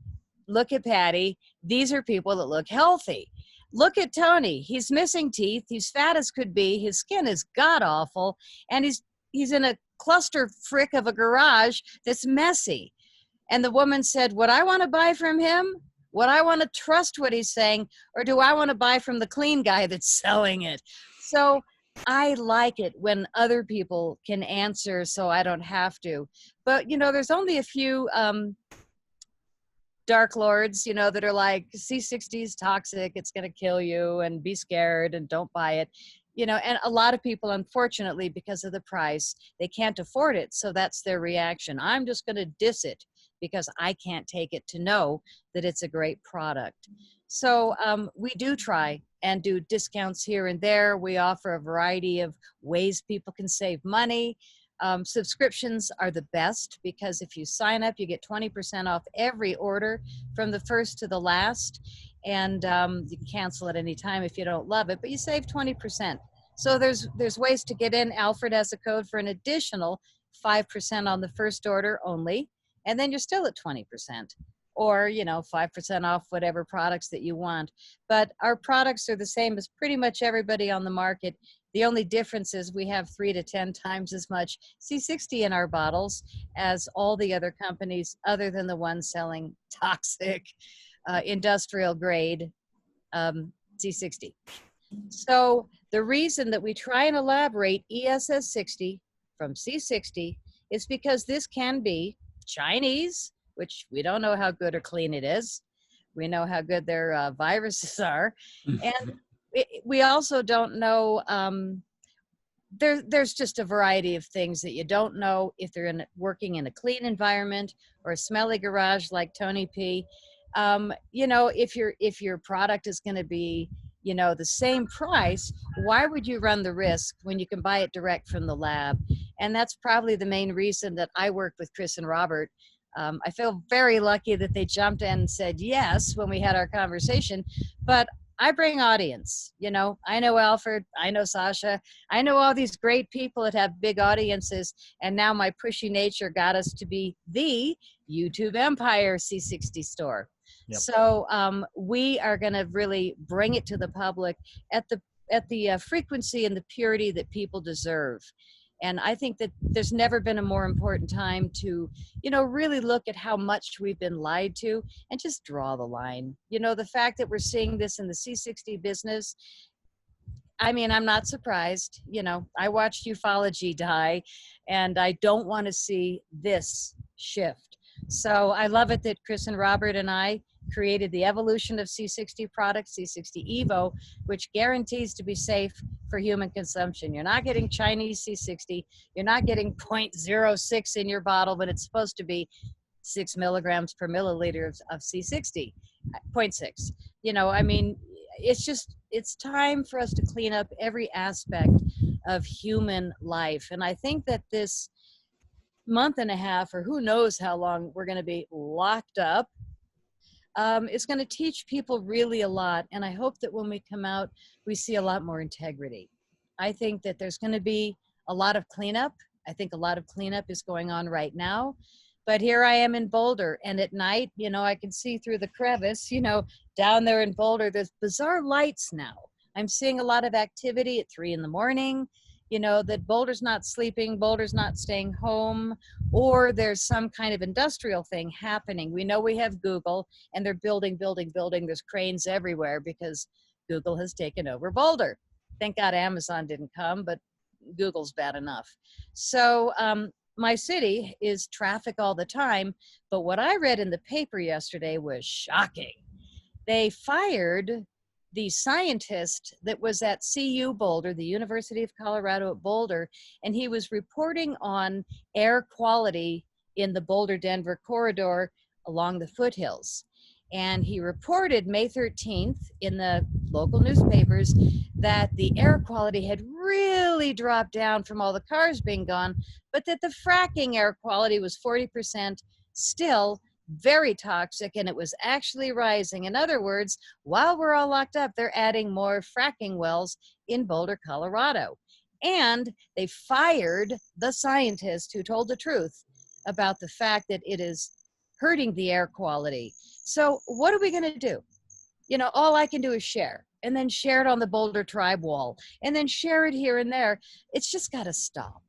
Look at Patty. These are people that look healthy. Look at Tony. He's missing teeth. He's fat as could be. His skin is god awful. And he's in a cluster frick of a garage that's messy. And the woman said, would I want to buy from him? Would I want to trust what he's saying? Or do I want to buy from the clean guy that's selling it? So I like it when other people can answer so I don't have to. But, you know, there's only a few dark lords, you know, that are like, C60 is toxic, it's going to kill you, and be scared and don't buy it. You know, and a lot of people, unfortunately, because of the price, they can't afford it. So that's their reaction. I'm just going to diss it because I can't take it to know that it's a great product. So we do try and do discounts here and there. We offer a variety of ways people can save money. Subscriptions are the best because if you sign up, you get 20% off every order from the first to the last. And you can cancel at any time if you don't love it, but you save 20%. So there's ways to get in. Alfred has a code for an additional 5% on the first order only, and then you're still at 20%. Or, you know, 5% off whatever products that you want. But our products are the same as pretty much everybody on the market. The only difference is we have 3 to 10 times as much C60 in our bottles as all the other companies other than the ones selling toxic industrial grade C60. So the reason that we try and elaborate ESS60 from C60 is because this can be Chinese, which we don't know how good or clean it is. We know how good their viruses are. And we also don't know, there's just a variety of things that you don't know if they're working in a clean environment or a smelly garage like Tony P. You know, if your product is going to be, you know, the same price, why would you run the risk when you can buy it direct from the lab? And that's probably the main reason that I worked with Chris and Robert. I feel very lucky that they jumped in and said yes when we had our conversation, but I bring audience. You know, I know Alfred, I know Sasha, I know all these great people that have big audiences, and now my pushy nature got us to be the YouTube Empire C60 store. Yep. So we are going to really bring it to the public at the frequency and the purity that people deserve. And I think that there's never been a more important time to, you know, really look at how much we've been lied to and just draw the line. You know, the fact that we're seeing this in the C60 business, I mean, I'm not surprised. You know, I watched ufology die, and I don't want to see this shift. So I love it that Chris and Robert and I created the Evolution of C60 product, C60 Evo, which guarantees to be safe for human consumption. You're not getting Chinese C60. You're not getting 0.06 in your bottle, but it's supposed to be 6 milligrams per milliliter of C60, 0.6. You know, I mean, it's time for us to clean up every aspect of human life. And I think that this month and a half, or who knows how long we're going to be locked up, it's going to teach people really a lot. And I hope that when we come out, we see a lot more integrity. I think that there's going to be a lot of cleanup. I think a lot of cleanup is going on right now. But here I am in Boulder, and at night, you know, I can see through the crevice, you know, down there in Boulder, there's bizarre lights now. I'm seeing a lot of activity at 3 in the morning. You know, that Boulder's not sleeping, Boulder's not staying home, or there's some kind of industrial thing happening. We know we have Google, and they're building. There's cranes everywhere because Google has taken over Boulder. Thank God Amazon didn't come, but Google's bad enough. So my city is traffic all the time, but what I read in the paper yesterday was shocking. They fired the scientist that was at CU Boulder, the University of Colorado at Boulder, and he was reporting on air quality in the Boulder-Denver corridor along the foothills. And he reported May 13th in the local newspapers that the air quality had really dropped down from all the cars being gone, but that the fracking air quality was 40% still very toxic, and it was actually rising. In other words, while we're all locked up, they're adding more fracking wells in Boulder, Colorado. And they fired the scientist who told the truth about the fact that it is hurting the air quality. So what are we going to do? You know, all I can do is share, and then share it on the Boulder Tribe wall, and then share it here and there. It's just got to stop.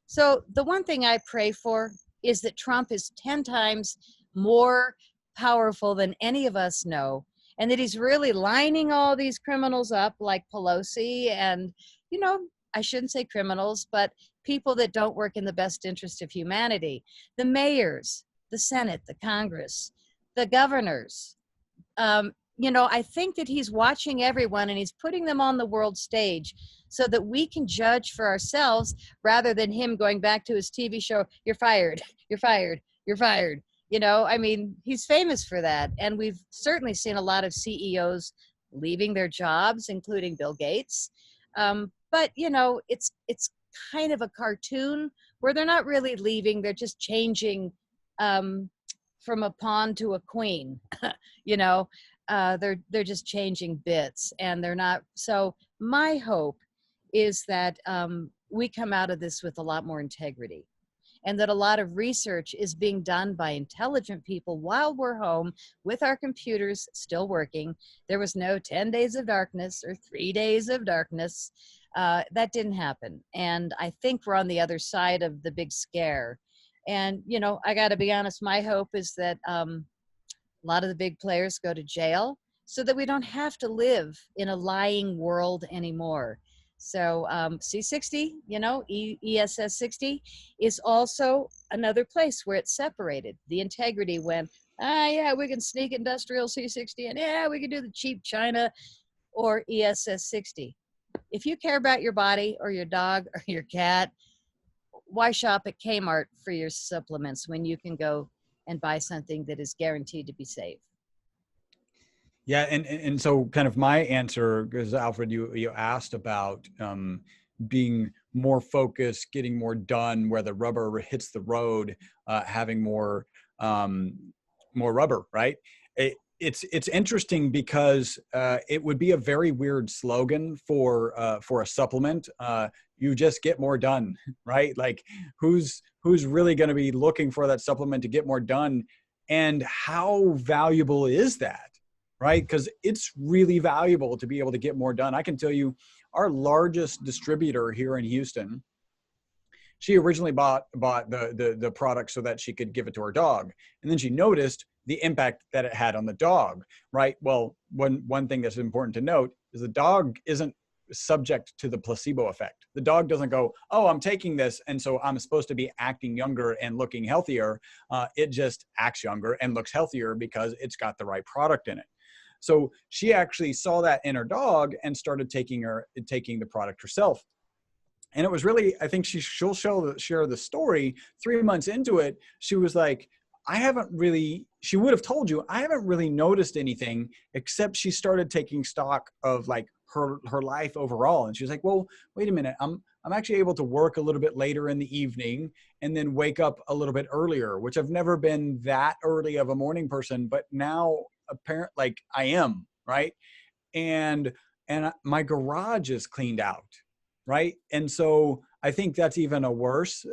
So the one thing I pray for is that Trump is 10 times more powerful than any of us know, and that he's really lining all these criminals up like Pelosi and, you know, I shouldn't say criminals, but people that don't work in the best interest of humanity. The mayors, the Senate, the Congress, the governors. You know, I think that he's watching everyone and he's putting them on the world stage so that we can judge for ourselves rather than him going back to his TV show, you're fired, you're fired, you're fired. You know, I mean, he's famous for that. And we've certainly seen a lot of CEOs leaving their jobs, including Bill Gates. But, you know, it's kind of a cartoon where they're not really leaving. They're just changing from a pawn to a queen, you know. They're just changing bits, and they're not. So my hope is that we come out of this with a lot more integrity, and that a lot of research is being done by intelligent people while we're home with our computers still working. There was no 10 days of darkness or 3 days of darkness. That didn't happen. And I think we're on the other side of the big scare. And, you know, I got to be honest, my hope is that a lot of the big players go to jail so that we don't have to live in a lying world anymore. So C60, you know, ESS60 is also another place where it's separated. The integrity when, yeah, we can sneak industrial C60 and yeah, we can do the cheap China, or ESS60. If you care about your body or your dog or your cat, why shop at Kmart for your supplements when you can go and buy something that is guaranteed to be safe? Yeah, and so kind of my answer, because Alfred, you asked about being more focused, getting more done where the rubber hits the road, having more rubber, right? It's interesting because it would be a very weird slogan for a supplement. You just get more done, right? Like who's really going to be looking for that supplement to get more done, and how valuable is that? Right? Because it's really valuable to be able to get more done. I can tell you our largest distributor here in Houston, she originally bought the product so that she could give it to her dog. And then she noticed the impact that it had on the dog, right? Well, one thing that's important to note is the dog isn't subject to the placebo effect. The dog doesn't go, oh, I'm taking this, and so I'm supposed to be acting younger and looking healthier. It just acts younger and looks healthier because it's got the right product in it. So she actually saw that in her dog and started taking the product herself. And it was really, I think she'll share the story 3 months into it. She was like, she would have told you, I haven't really noticed anything, except she started taking stock of like her life overall. And she was like, well, wait a minute. I'm actually able to work a little bit later in the evening and then wake up a little bit earlier, which I've never been that early of a morning person, but now apparent like I am, right? And my garage is cleaned out, right? And so I think that's even a worse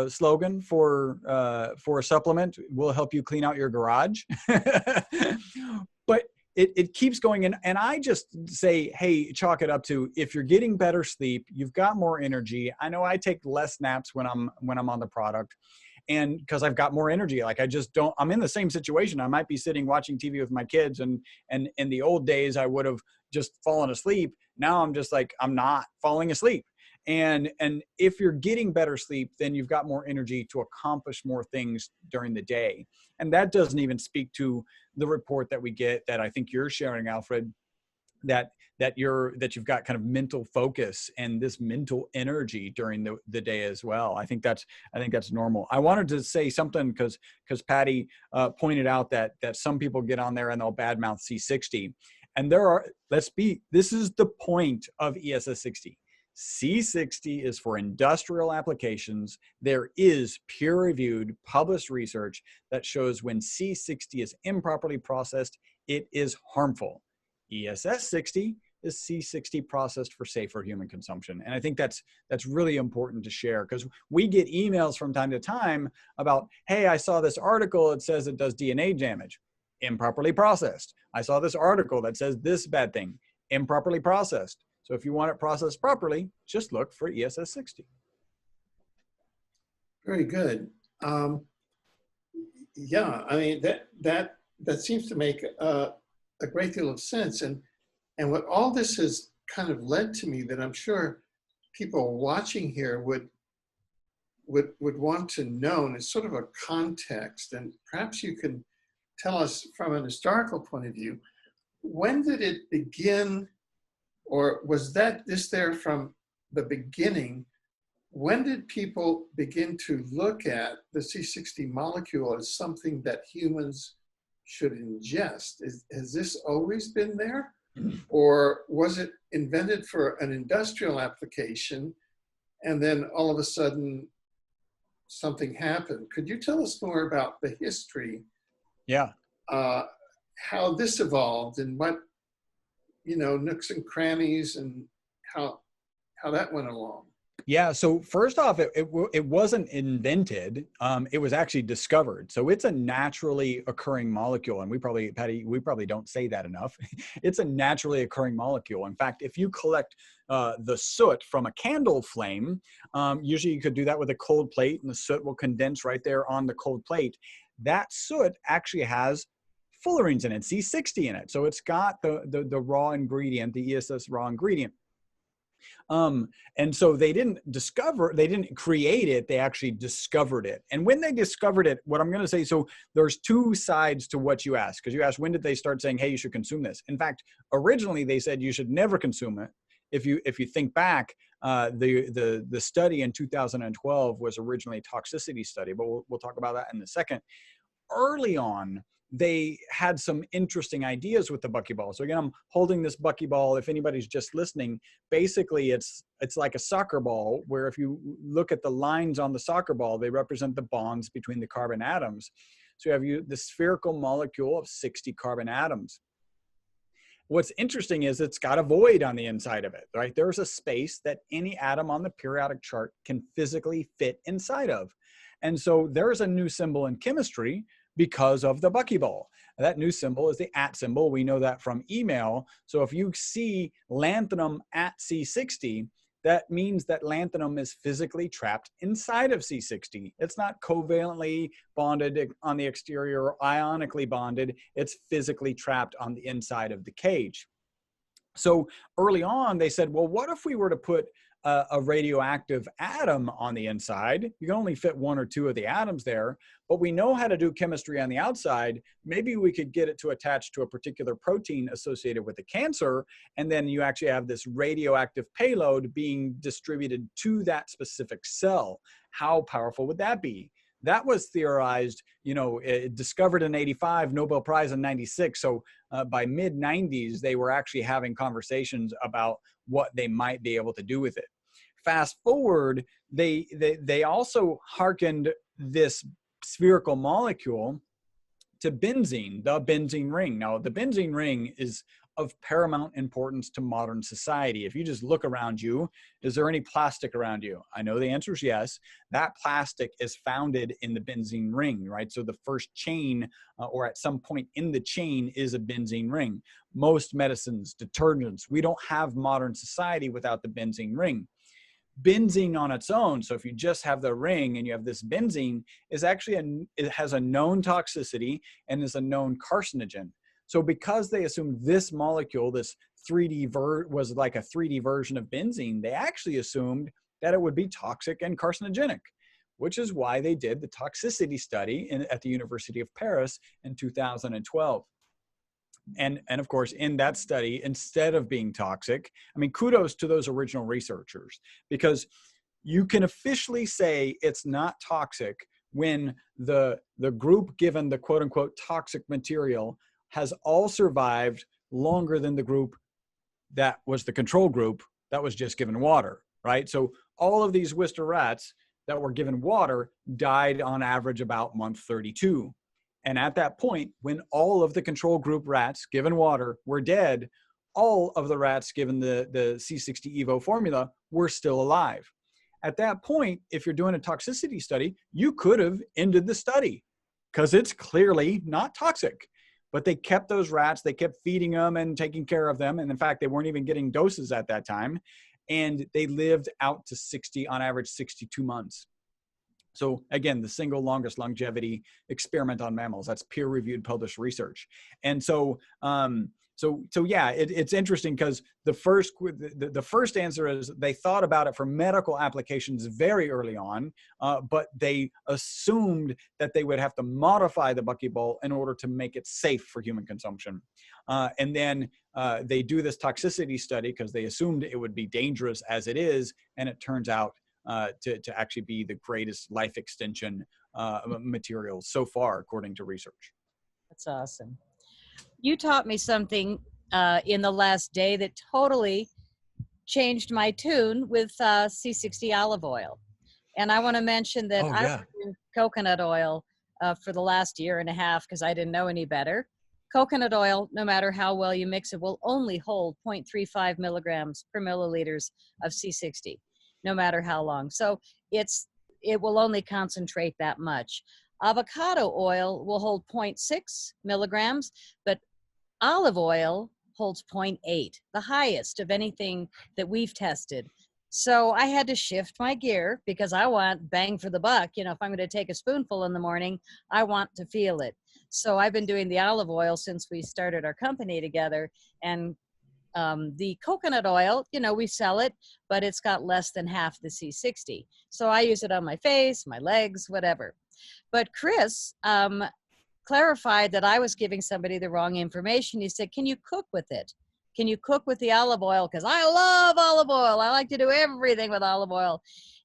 slogan for a supplement. Will help you clean out your garage. But it keeps going. And I just say, hey, chalk it up to, if you're getting better sleep, you've got more energy. I know I take less naps when I'm on the product. And because I've got more energy, like I'm in the same situation. I might be sitting watching TV with my kids, and in the old days, I would have just fallen asleep. Now I'm just like, I'm not falling asleep. And if you're getting better sleep, then you've got more energy to accomplish more things during the day. And that doesn't even speak to the report that we get that I think you're sharing, Alfred, that you've got kind of mental focus and this mental energy during the day as well. I think that's normal. I wanted to say something because Patty pointed out that some people get on there and they'll badmouth C60, and this is the point of ESS60. C60 is for industrial applications. There is peer-reviewed, published research that shows when C60 is improperly processed, it is harmful. ESS60 is C60 processed for safer human consumption. And I think that's really important to share, because we get emails from time to time about, hey, I saw this article, it says it does DNA damage. Improperly processed. I saw this article that says this bad thing. Improperly processed. So if you want it processed properly, just look for ESS60. Very good. Yeah, I mean, that seems to make a great deal of sense. And what all this has kind of led to me, that I'm sure people watching here would want to know, and it's sort of a context, and perhaps you can tell us from an historical point of view, when did it begin, or was this there from the beginning? When did people begin to look at the C60 molecule as something that humans should ingest? Has this always been there? Or was it invented for an industrial application and then all of a sudden something happened? Could you tell us more about the history? Yeah. How this evolved and what, nooks and crannies, and how that went along? Yeah. So first off, it wasn't invented. It was actually discovered. So it's a naturally occurring molecule. And Patty, we probably don't say that enough. It's a naturally occurring molecule. In fact, if you collect the soot from a candle flame, usually you could do that with a cold plate, and the soot will condense right there on the cold plate. That soot actually has fullerenes in it, C60 in it. So it's got the raw ingredient, the ESS raw ingredient. And so they didn't create it, they actually discovered it. And when they discovered it, what I'm going to say, so there's two sides to what you asked, because you asked, when did they start saying, hey, you should consume this? In fact, originally they said you should never consume it. If you think back, the study in 2012 was originally a toxicity study, but we'll talk about that in a second. Early on, they had some interesting ideas with the Buckyball. So again, I'm holding this Buckyball. If anybody's just listening, basically it's like a soccer ball, where if you look at the lines on the soccer ball, they represent the bonds between the carbon atoms. So you have the spherical molecule of 60 carbon atoms. What's interesting is it's got a void on the inside of it, right? There's a space that any atom on the periodic chart can physically fit inside of. And so there's a new symbol in chemistry because of the Buckyball. That new symbol is the @ symbol. We know that from email. So if you see lanthanum at C60, that means that lanthanum is physically trapped inside of C60. It's not covalently bonded on the exterior or ionically bonded. It's physically trapped on the inside of the cage. So early on, they said, well, what if we were to put a radioactive atom on the inside? You can only fit 1 or 2 of the atoms there, but we know how to do chemistry on the outside. Maybe we could get it to attach to a particular protein associated with the cancer, and then you actually have this radioactive payload being distributed to that specific cell. How powerful would that be? That was theorized, discovered in '85, Nobel Prize in '96. So by mid-'90s, they were actually having conversations about what they might be able to do with it. Fast forward, they also hearkened this spherical molecule to benzene, the benzene ring. Now, the benzene ring is of paramount importance to modern society. If you just look around you, is there any plastic around you? I know the answer is yes. That plastic is founded in the benzene ring, right? So the first chain, or at some point in the chain, is a benzene ring. Most medicines, detergents, we don't have modern society without the benzene ring. Benzene on its own, so if you just have the ring and you have this benzene, is actually it has a known toxicity and is a known carcinogen. So because they assumed this molecule, this 3D was like a 3D version of benzene, they actually assumed that it would be toxic and carcinogenic, which is why they did the toxicity study at the University of Paris in 2012. And of course, in that study, instead of being toxic, I mean, kudos to those original researchers, because you can officially say it's not toxic when the group given the quote unquote toxic material has all survived longer than the group that was the control group that was just given water, right? So all of these Worcester rats that were given water died on average about month 32. And at that point, when all of the control group rats given water were dead, all of the rats given the C60 Evo formula were still alive. At that point, if you're doing a toxicity study, you could have ended the study because it's clearly not toxic. But they kept those rats, they kept feeding them and taking care of them. And in fact, they weren't even getting doses at that time. And they lived out to 60, on average, 62 months. So again, the single longest longevity experiment on mammals. That's peer-reviewed published research. And so, yeah, it's interesting because the first answer is they thought about it for medical applications very early on, but they assumed that they would have to modify the buckyball in order to make it safe for human consumption. And then they do this toxicity study because they assumed it would be dangerous as it is, and it turns out to actually be the greatest life extension material so far, according to research. That's awesome. You taught me something in the last day that totally changed my tune with C60 olive oil. And I want to mention that I was using coconut oil for the last year and a half because I didn't know any better. Coconut oil, no matter how well you mix it, will only hold 0.35 milligrams per milliliters of C60, no matter how long. So it will only concentrate that much. Avocado oil will hold 0.6 milligrams, but olive oil holds 0.8, the highest of anything that we've tested. So I had to shift my gear because I want bang for the buck. You know, if I'm going to take a spoonful in the morning, I want to feel it. So I've been doing the olive oil since we started our company together. And the coconut oil, you know, we sell it, but it's got less than half the C60. So I use it on my face, my legs, whatever. But Chris clarified that I was giving somebody the wrong information. He said, can you cook with it? Can you cook with the olive oil? Because I love olive oil. I like to do everything with olive oil.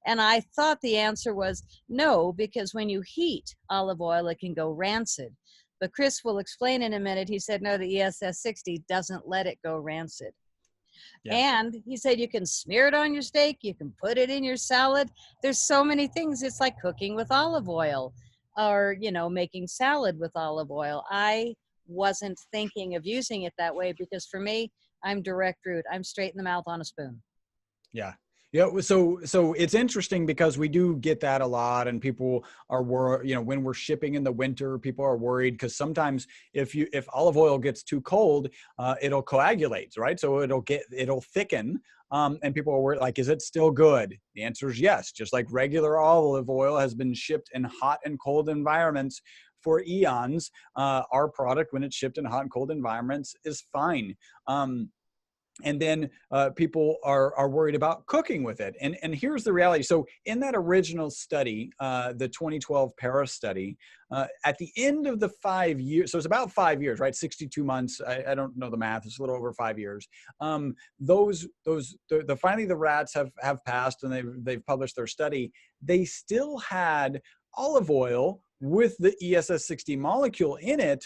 And I thought the answer was no, because when you heat olive oil, it can go rancid. But Chris will explain in a minute. He said, no, the ESS60 doesn't let it go rancid. Yeah. And he said, you can smear it on your steak. You can put it in your salad. There's so many things. It's like cooking with olive oil, or, you know, making salad with olive oil. I wasn't thinking of using it that way because for me, I'm direct route. I'm straight in the mouth on a spoon. Yeah. Yeah. So it's interesting because we do get that a lot, and people are worried, you know, when we're shipping in the winter, people are worried because sometimes if olive oil gets too cold, it'll coagulate, right? So it'll thicken. And people are worried, like, is it still good? The answer is yes. Just like regular olive oil has been shipped in hot and cold environments for eons, our product, when it's shipped in hot and cold environments, is fine. And then people are worried about cooking with it. And here's the reality. So in that original study, the 2012 Paris study, at the end of the 5 years, so it's about 5 years, right? 62 months. I don't know the math. It's a little over 5 years. Finally the rats have passed, and they've published their study. They still had olive oil with the ESS60 molecule in it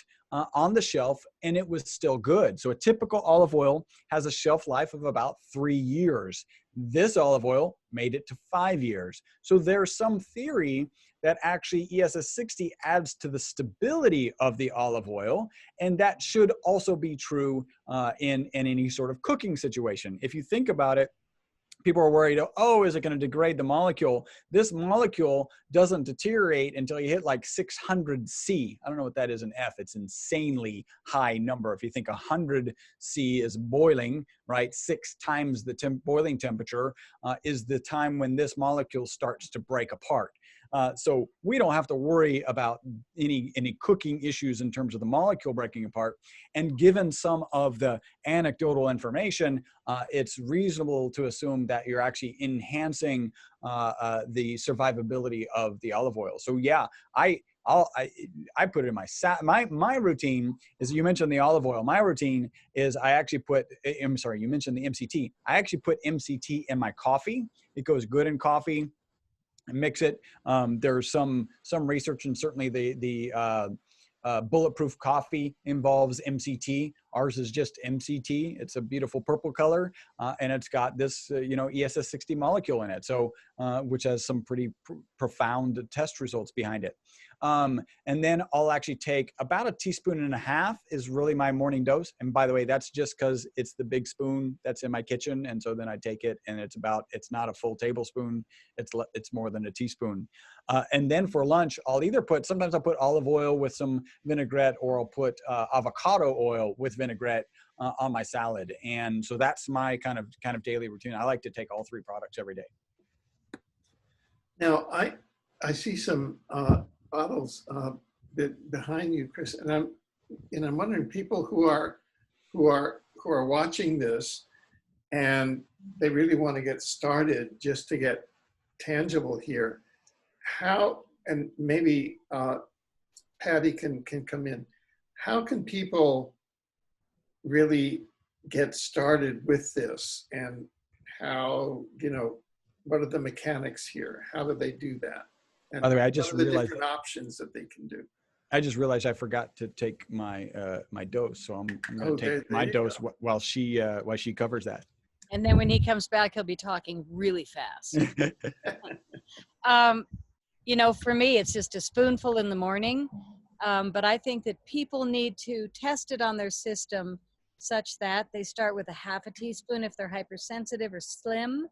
on the shelf, and it was still good. So a typical olive oil has a shelf life of about 3 years. This olive oil made it to 5 years. So there's some theory that actually ESS60 adds to the stability of the olive oil, and that should also be true in any sort of cooking situation. If you think about it, people are worried, oh, is it going to degrade the molecule? This molecule doesn't deteriorate until you hit like 600 C. I don't know what that is in F. It's insanely high number. If you think 100 C is boiling, right? 6 times the boiling temperature is the time when this molecule starts to break apart. So we don't have to worry about any cooking issues in terms of the molecule breaking apart. And given some of the anecdotal information, it's reasonable to assume that you're actually enhancing the survivability of the olive oil. So yeah, I put it in my routine is, you mentioned the olive oil. My routine is I actually put, I'm sorry, you mentioned the MCT. I actually put MCT in my coffee. It goes good in coffee. I mix it. There's some research, and certainly the bulletproof coffee involves MCT. Ours is just MCT. It's a beautiful purple color, and it's got this, ESS60 molecule in it. So, which has some pretty profound test results behind it. And then I'll actually take about 1.5 teaspoons is really my morning dose. And by the way, that's just because it's the big spoon that's in my kitchen. And so then I take it, and it's not a full tablespoon. It's more than a teaspoon. And then for lunch, sometimes I'll put olive oil with some vinaigrette, or I'll put avocado oil with vinaigrette on my salad. And so that's my kind of daily routine. I like to take all 3 products every day. Now, I see some bottles behind you, Chris, and I'm wondering, people who are watching this and they really want to get started, just to get tangible here, how, and maybe Patty can come in, how can people really get started with this, and how, what are the mechanics here? How do they do that? And by the way, I just realized the different options that they can do. I just realized I forgot to take my my dose, so I'm going to take my dose while she covers that. And then when he comes back, he'll be talking really fast. For me, it's just a spoonful in the morning. But I think that people need to test it on their system, such that they start with 1/2 teaspoon if they're hypersensitive or slim,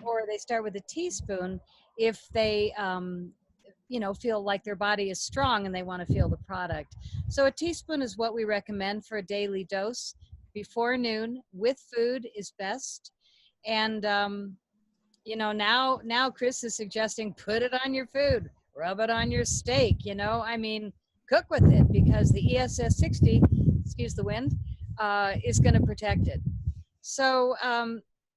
or they start with 1 teaspoon if they feel like their body is strong and they want to feel the product. So 1 teaspoon is what we recommend for a daily dose. Before noon with food is best. And now Chris is suggesting put it on your food, rub it on your steak, cook with it, because the ESS60, excuse the wind, is going to protect it. So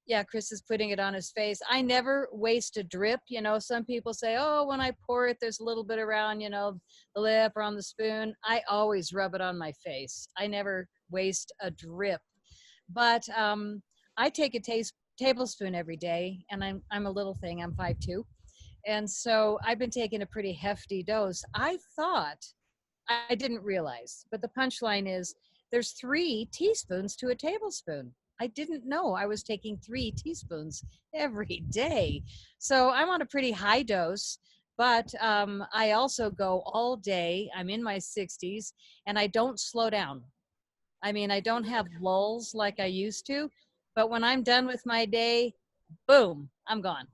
yeah, Chris is putting it on his face. I never waste a drip. Some people say, oh, when I pour it, there's a little bit around, the lip or on the spoon. I always rub it on my face. I never waste a drip. But I take a tablespoon every day, and I'm a little thing. I'm 5'2". And so I've been taking a pretty hefty dose. I didn't realize, but the punchline is there's 3 teaspoons to a tablespoon. I didn't know I was taking 3 teaspoons every day. So I'm on a pretty high dose, but I also go all day. I'm in my 60s, and I don't slow down. I don't have lulls like I used to, but when I'm done with my day, boom, I'm gone.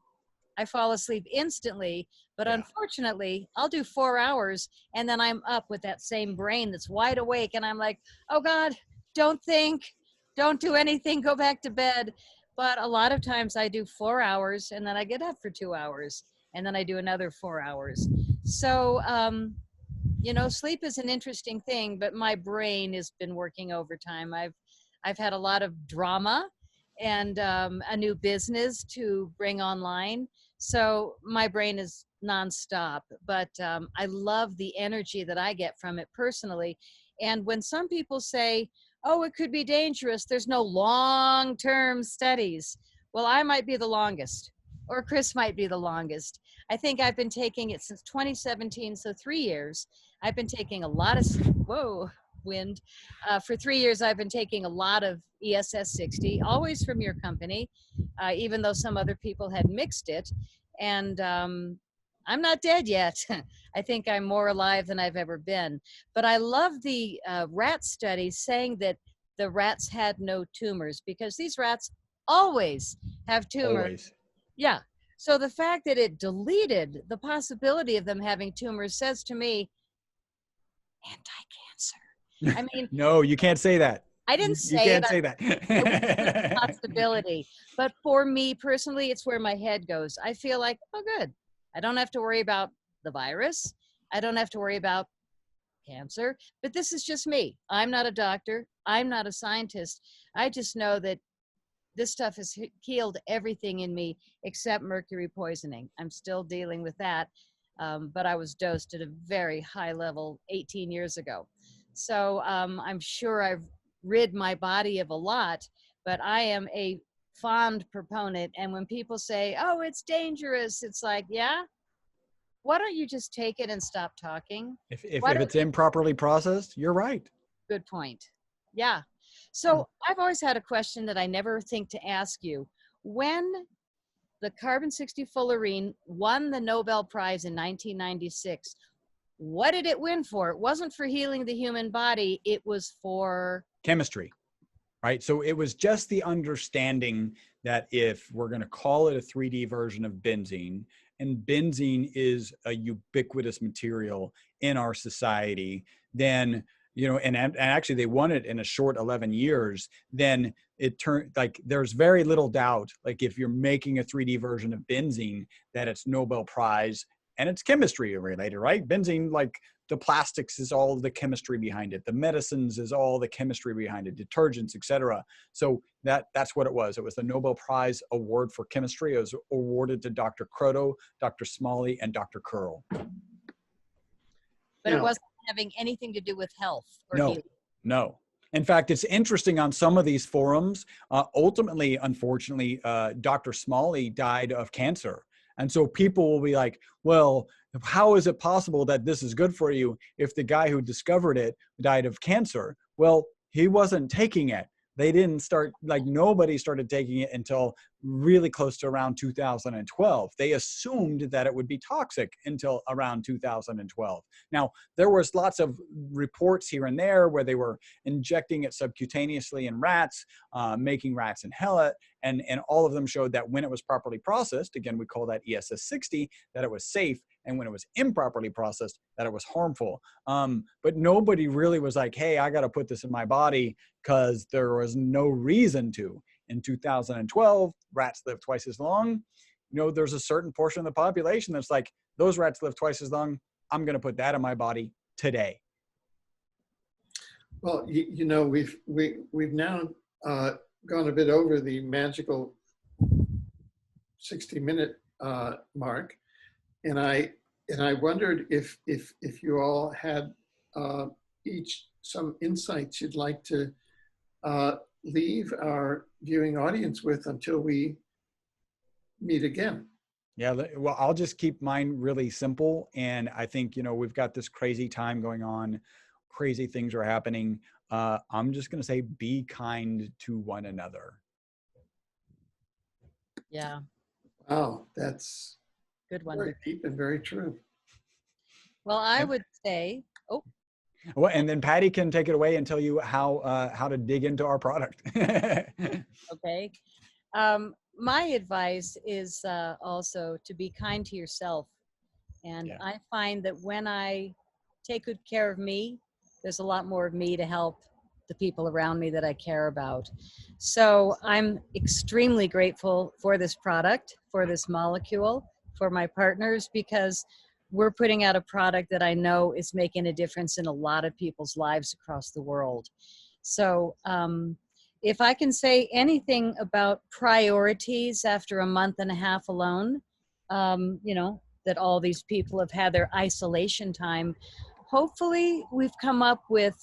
I fall asleep instantly, but unfortunately, I'll do 4 hours, and then I'm up with that same brain that's wide awake, and I'm like, oh God, don't think. Don't do anything, go back to bed. But a lot of times I do 4 hours, and then I get up for 2 hours, and then I do another 4 hours. So, sleep is an interesting thing, but my brain has been working overtime. I've had a lot of drama and a new business to bring online. So my brain is nonstop, but I love the energy that I get from it personally. And when some people say, oh, it could be dangerous, there's no long-term studies. Well, I might be the longest, or Chris might be the longest. I think I've been taking it since 2017, so 3 years. I've been taking a lot of, for 3 years, I've been taking a lot of ESS60, always from your company, even though some other people had mixed it. And I'm not dead yet. I think I'm more alive than I've ever been. But I love the rat study saying that the rats had no tumors, because these rats always have tumors. Always. Yeah. So the fact that it deleted the possibility of them having tumors says to me, anti-cancer. No, you can't say that. I didn't say it. You can't say that. It was a possibility. But for me personally, it's where my head goes. I feel like, oh, good. I don't have to worry about the virus. I don't have to worry about cancer. But this is just me. I'm not a doctor. I'm not a scientist. I just know that this stuff has healed everything in me except mercury poisoning. I'm still dealing with that. but I was dosed at a very high level 18 years ago. So I'm sure I've rid my body of a lot, but I am a fond proponent. And when people say, oh, it's dangerous, it's like, yeah, why don't you just take it and stop talking? If it's improperly processed, you're right. Good point. Yeah. So I've always had a question that I never think to ask you. When the carbon-60 fullerene won the Nobel Prize in 1996, what did it win for? It wasn't for healing the human body. It was for chemistry, right? So it was just the understanding that if we're going to call it a 3D version of benzene, and benzene is a ubiquitous material in our society, then, you know, and actually they won it in a short 11 years, then it turned, like, there's very little doubt, like if you're making a 3D version of benzene, that it's Nobel Prize, and it's chemistry related, right? Benzene, like the plastics is all the chemistry behind it. The medicines is all the chemistry behind it, detergents, etc. So that's what it was. It was the Nobel Prize Award for Chemistry. It was awarded to Dr. Kroto, Dr. Smalley, and Dr. Curl. But it wasn't having anything to do with health or healing. No. In fact, it's interesting on some of these forums, ultimately, unfortunately, Dr. Smalley died of cancer. And so people will be like, well, how is it possible that this is good for you if the guy who discovered it died of cancer? Well, he wasn't taking it. They didn't start, like nobody started taking it until really close to around 2012. They assumed that it would be toxic until around 2012. Now, there was lots of reports here and there where they were injecting it subcutaneously in rats, making rats inhale it, and all of them showed that when it was properly processed, again, we call that ESS60, that it was safe, and when it was improperly processed, that it was harmful. But nobody really was like, hey, I got to put this in my body, because there was no reason to. In 2012, rats live twice as long. You know, there's a certain portion of the population that's like, those rats live twice as long. I'm going to put that in my body today. Well, you know, we've now gone a bit over the magical 60-minute mark, and I wondered if you all had each some insights you'd like to leave our viewing audience with until we meet again. Yeah, well, I'll just keep mine really simple. And I think, you know, we've got this crazy time going on, crazy things are happening. I'm just going to say, be kind to one another. Yeah. Wow, that's good one. Very deep and very true. Well, I would say, well, and then Patty can take it away and tell you how to dig into our product. Okay. My advice is also to be kind to yourself. And Yeah. I find that when I take good care of me, there's a lot more of me to help the people around me that I care about. So I'm extremely grateful for this product, for this molecule, for my partners, because we're putting out a product that I know is making a difference in a lot of people's lives across the world. So if I can say anything about priorities after a month and a half alone, you know, that all these people have had their isolation time, hopefully we've come up with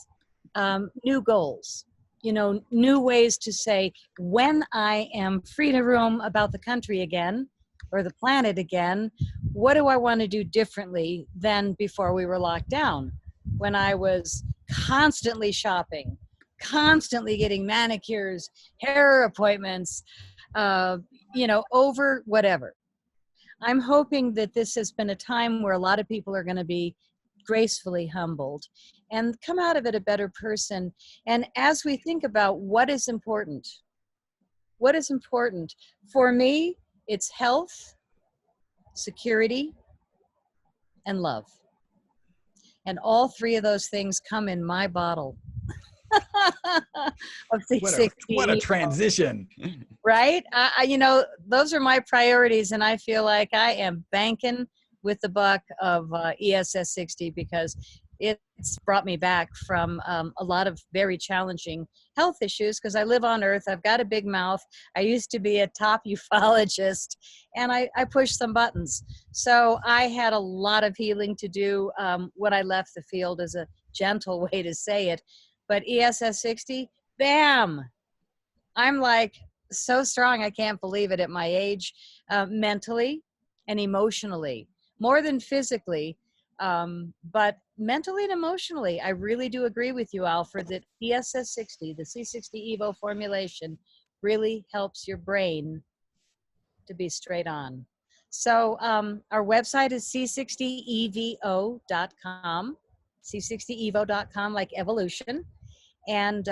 new goals, you know, new ways to say, when I am free to roam about the country again, or the planet again, what do I want to do differently than before we were locked down, when I was constantly shopping, constantly getting manicures, hair appointments, you know, over whatever. I'm hoping that this has been a time where a lot of people are going to be gracefully humbled and come out of it a better person. And as we think about what is important for me, it's health, security, and love. And all three of those things come in my bottle of C60. What a transition. Right? You know, those are my priorities, and I feel like I am banking with the buck of ESS60, because it's brought me back from a lot of very challenging health issues because I live on Earth. I've got a big mouth. I used to be a top ufologist, and I pushed some buttons. So I had a lot of healing to do when I left the field, is a gentle way to say it. But ESS60, bam! I'm like so strong. I can't believe it at my age, mentally and emotionally, more than physically. But mentally and emotionally, I really do agree with you, Alfred, that ESS60, the C60 Evo formulation, really helps your brain to be straight on. So our website is c60evo.com, c60evo.com, like evolution. And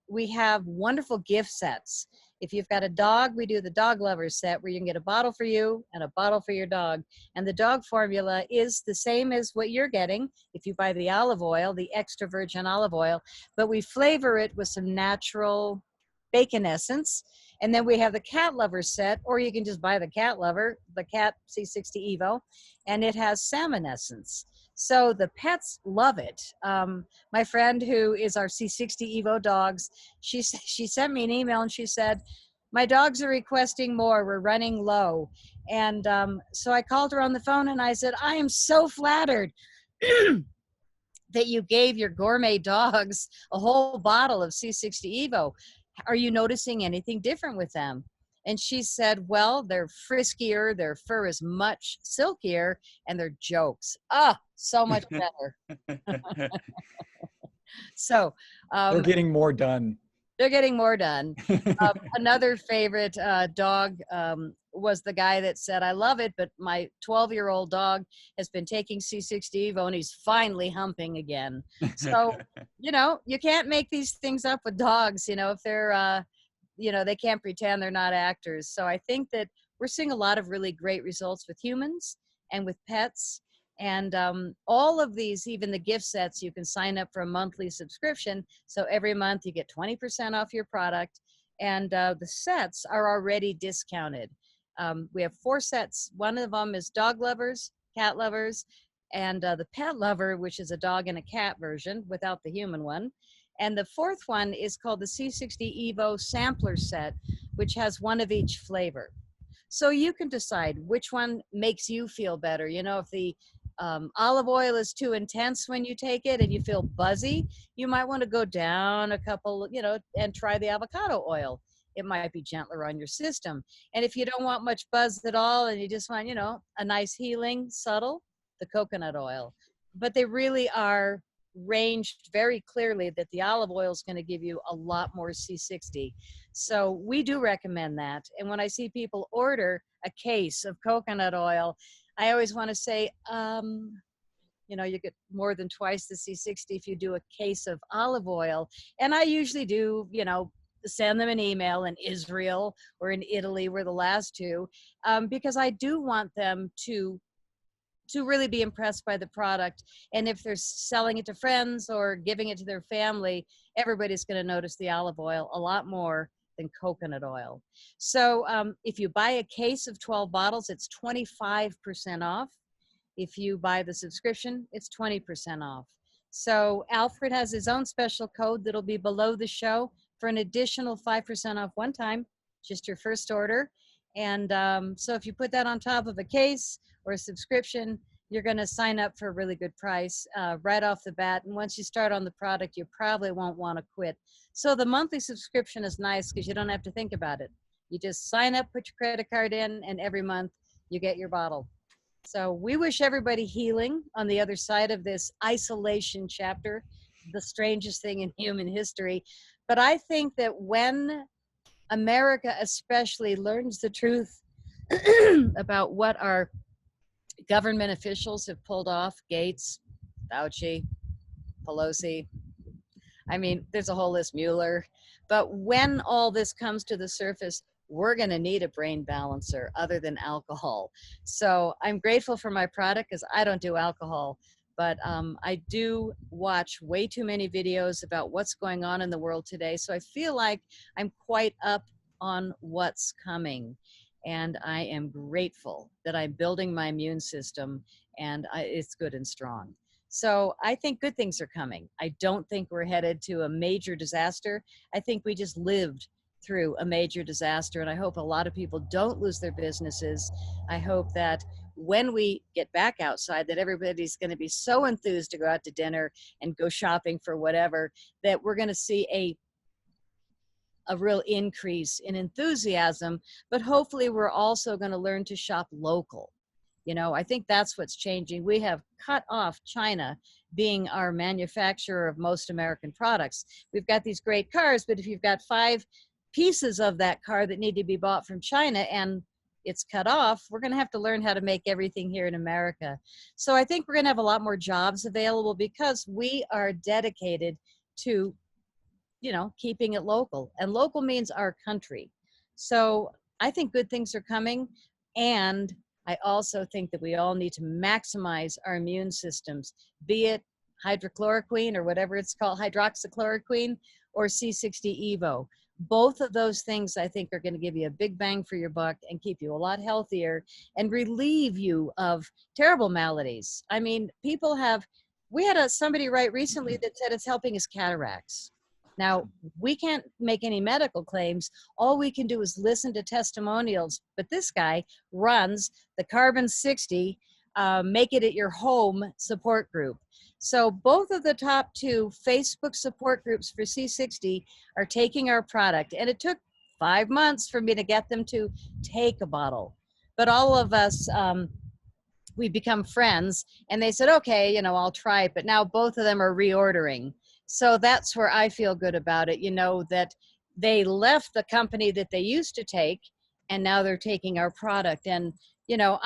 we have wonderful gift sets. If you've got a dog, we do the dog lover set where you can get a bottle for you and a bottle for your dog. And the dog formula is the same as what you're getting if you buy the olive oil, the extra virgin olive oil, but we flavor it with some natural bacon essence. And then we have the cat lover set, or you can just buy the cat lover, the cat C60 Evo, and it has salmon essence. So the pets love it. My friend who is our C60 Evo dogs, she sent me an email and she said, my dogs are requesting more, we're running low. And so I called her on the phone and I said, I am so flattered that you gave your gourmet dogs a whole bottle of C60 Evo. Are you noticing anything different with them? And she said, well, they're friskier, their fur is much silkier, and their jokes, so much better. So they're getting more done. They're getting more done. Another favorite dog was the guy that said, I love it, but my 12-year-old dog has been taking C60 Evo and he's finally humping again. So, you can't make these things up with dogs, if they're, they can't pretend they're not actors. So I think that we're seeing a lot of really great results with humans and with pets. And all of these, even the gift sets, you can sign up for a monthly subscription. So every month you get 20% off your product. And the sets are already discounted. We have 4 sets. One of them is dog lovers, cat lovers, and the pet lover, which is a dog and a cat version without the human one. And the 4th one is called the C60 Evo Sampler Set, which has one of each flavor. So you can decide which one makes you feel better. If the olive oil is too intense when you take it and you feel buzzy, you might want to go down a couple, and try the avocado oil. It might be gentler on your system. And if you don't want much buzz at all and you just want, a nice healing, subtle, the coconut oil. But they really are ranged very clearly that the olive oil is going to give you a lot more C60. So we do recommend that. And when I see people order a case of coconut oil, I always want to say, you get more than twice the C60 if you do a case of olive oil. And I usually do, send them an email in Israel or in Italy, were the last 2, because I do want them to really be impressed by the product. And if they're selling it to friends or giving it to their family, everybody's going to notice the olive oil a lot more than coconut oil. So if you buy a case of 12 bottles, it's 25% off. If you buy the subscription, it's 20% off. So Alfred has his own special code that'll be below the show for an additional 5% off one time, just your first order. And so if you put that on top of a case or a subscription, you're going to sign up for a really good price right off the bat. And once you start on the product, you probably won't want to quit. So the monthly subscription is nice because you don't have to think about it. You just sign up, put your credit card in, and every month you get your bottle. So we wish everybody healing on the other side of this isolation chapter, the strangest thing in human history. But I think that when America especially learns the truth about what our government officials have pulled off, Gates, Fauci, Pelosi, I mean, there's a whole list, Mueller. But when all this comes to the surface, we're going to need a brain balancer other than alcohol. So I'm grateful for my product because I don't do alcohol. But I do watch way too many videos about what's going on in the world today. So I feel like I'm quite up on what's coming. And I am grateful that I'm building my immune system and it's good and strong. So I think good things are coming. I don't think we're headed to a major disaster. I think we just lived through a major disaster, and I hope a lot of people don't lose their businesses. I hope that when we get back outside, that everybody's going to be so enthused to go out to dinner and go shopping for whatever, that we're going to see a real increase in enthusiasm, but hopefully we're also going to learn to shop local. You know, I think that's what's changing. We have cut off China being our manufacturer of most American products. We've got these great cars, but if you've got 5 pieces of that car that need to be bought from China and it's cut off, we're going to have to learn how to make everything here in America. So I think we're going to have a lot more jobs available because we are dedicated to, you know, keeping it local, and local means our country. So I think good things are coming, and I also think that we all need to maximize our immune systems, be it hydrochloroquine or whatever it's called, hydroxychloroquine, or C60 Evo. Both of those things I think are going to give you a big bang for your buck and keep you a lot healthier and relieve you of terrible maladies. I mean, we had somebody write recently that said it's helping his cataracts. Now, we can't make any medical claims. All we can do is listen to testimonials. But this guy runs the Carbon 60 Make It at Your Home support group. So both of the top 2 Facebook support groups for C60 are taking our product. And it took 5 months for me to get them to take a bottle. But all of us, we become friends. And they said, okay, you know, I'll try it. But now both of them are reordering. So that's where I feel good about it, you know, that they left the company that they used to take, and now they're taking our product. And, you know,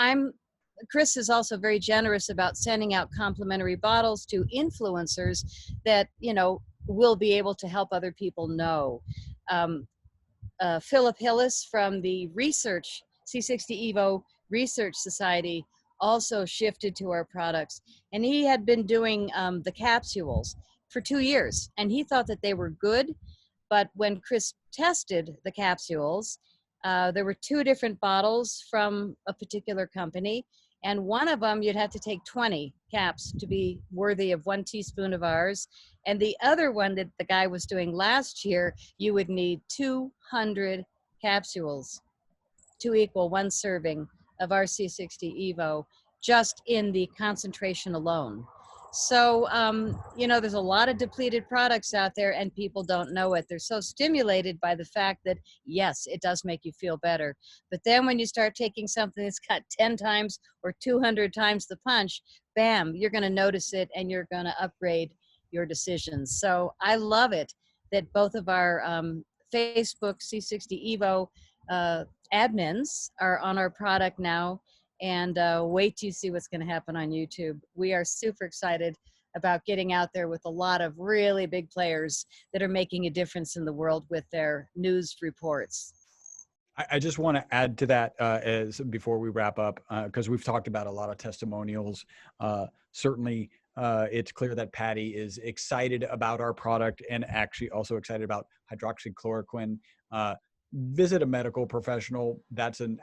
Chris is also very generous about sending out complimentary bottles to influencers that, you know, will be able to help other people know. Philip Hillis from the C60 Evo Research Society also shifted to our products. And he had been doing the capsules for 2 years, and he thought that they were good. But when Chris tested the capsules, there were 2 different bottles from a particular company, and one of them you'd have to take 20 caps to be worthy of 1 teaspoon of ours, and the other one that the guy was doing last year, you would need 200 capsules to equal 1 serving of our C60 Evo, just in the concentration alone. So, you know, there's a lot of depleted products out there and people don't know it. They're so stimulated by the fact that, yes, it does make you feel better. But then when you start taking something that's got 10 times or 200 times the punch, bam, you're going to notice it and you're going to upgrade your decisions. So I love it that both of our Facebook C60 Evo admins are on our product now. And wait till you see what's going to happen on YouTube. We are super excited about getting out there with a lot of really big players that are making a difference in the world with their news reports. I just want to add to that before we wrap up, because we've talked about a lot of testimonials. Certainly, it's clear that Patty is excited about our product and actually also excited about hydroxychloroquine. Visit a medical professional. That's an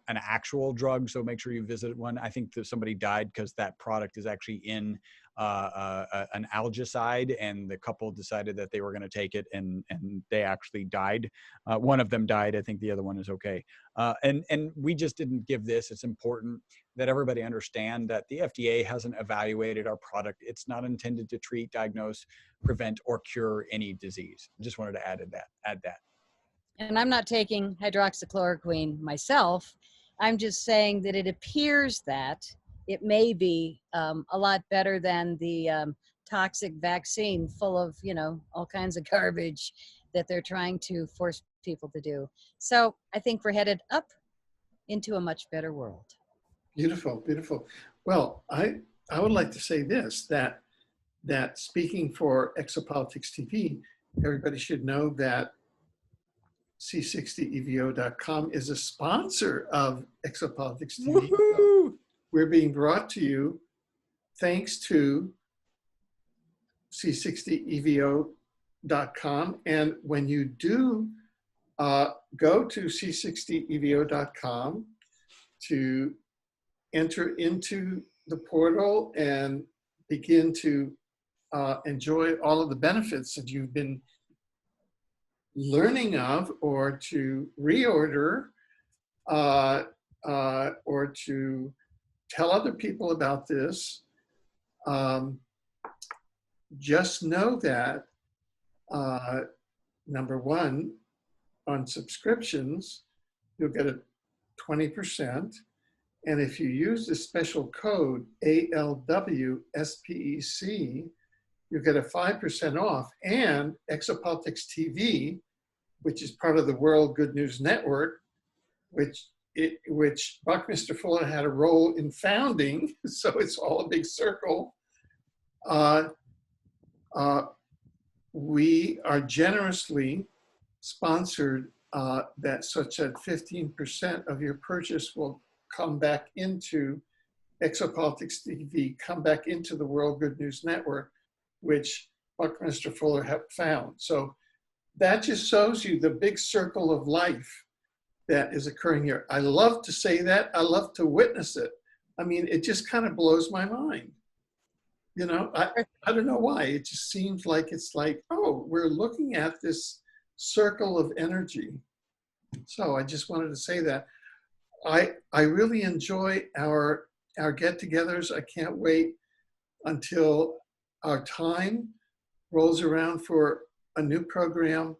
actual drug, so make sure you visit one. I think that somebody died because that product is actually in an algicide, and the couple decided that they were going to take it, and they actually died. One of them died. I think the other one is okay. And we just didn't give this. It's important that everybody understand that the FDA hasn't evaluated our product. It's not intended to treat, diagnose, prevent, or cure any disease. I just wanted to add that. And I'm not taking hydroxychloroquine myself. I'm just saying that it appears that it may be a lot better than the toxic vaccine full of, you know, all kinds of garbage that they're trying to force people to do. So I think we're headed up into a much better world. Beautiful, beautiful. Well, I would like to say this, that speaking for Exopolitics TV, everybody should know that C60evo.com is a sponsor of Exopolitics TV. So we're being brought to you thanks to C60evo.com. And when you do go to C60evo.com to enter into the portal and begin to enjoy all of the benefits that you've been learning of, or to reorder, or to tell other people about this, just know that, number one, on subscriptions, you'll get a 20%. And if you use the special code ALWSPEC, you get a 5% off. And Exopolitics TV, which is part of the World Good News Network, which Buckminster Fuller had a role in founding, so it's all a big circle. We are generously sponsored that such that 15% of your purchase will come back into Exopolitics TV, come back into the World Good News Network, which Buckminster Fuller have found. So that just shows you the big circle of life that is occurring here. I love to say that. I love to witness it. I mean, it just kind of blows my mind. You know, I don't know why. It just seems like it's like, oh, we're looking at this circle of energy. So I just wanted to say that. I really enjoy our get-togethers. I can't wait until our time rolls around for a new program.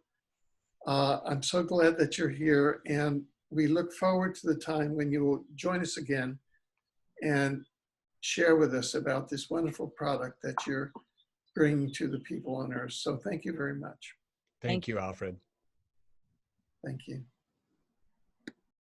I'm so glad that you're here, and we look forward to the time when you will join us again and share with us about this wonderful product that you're bringing to the people on Earth. So thank you very much. Thank you, Alfred. Thank you.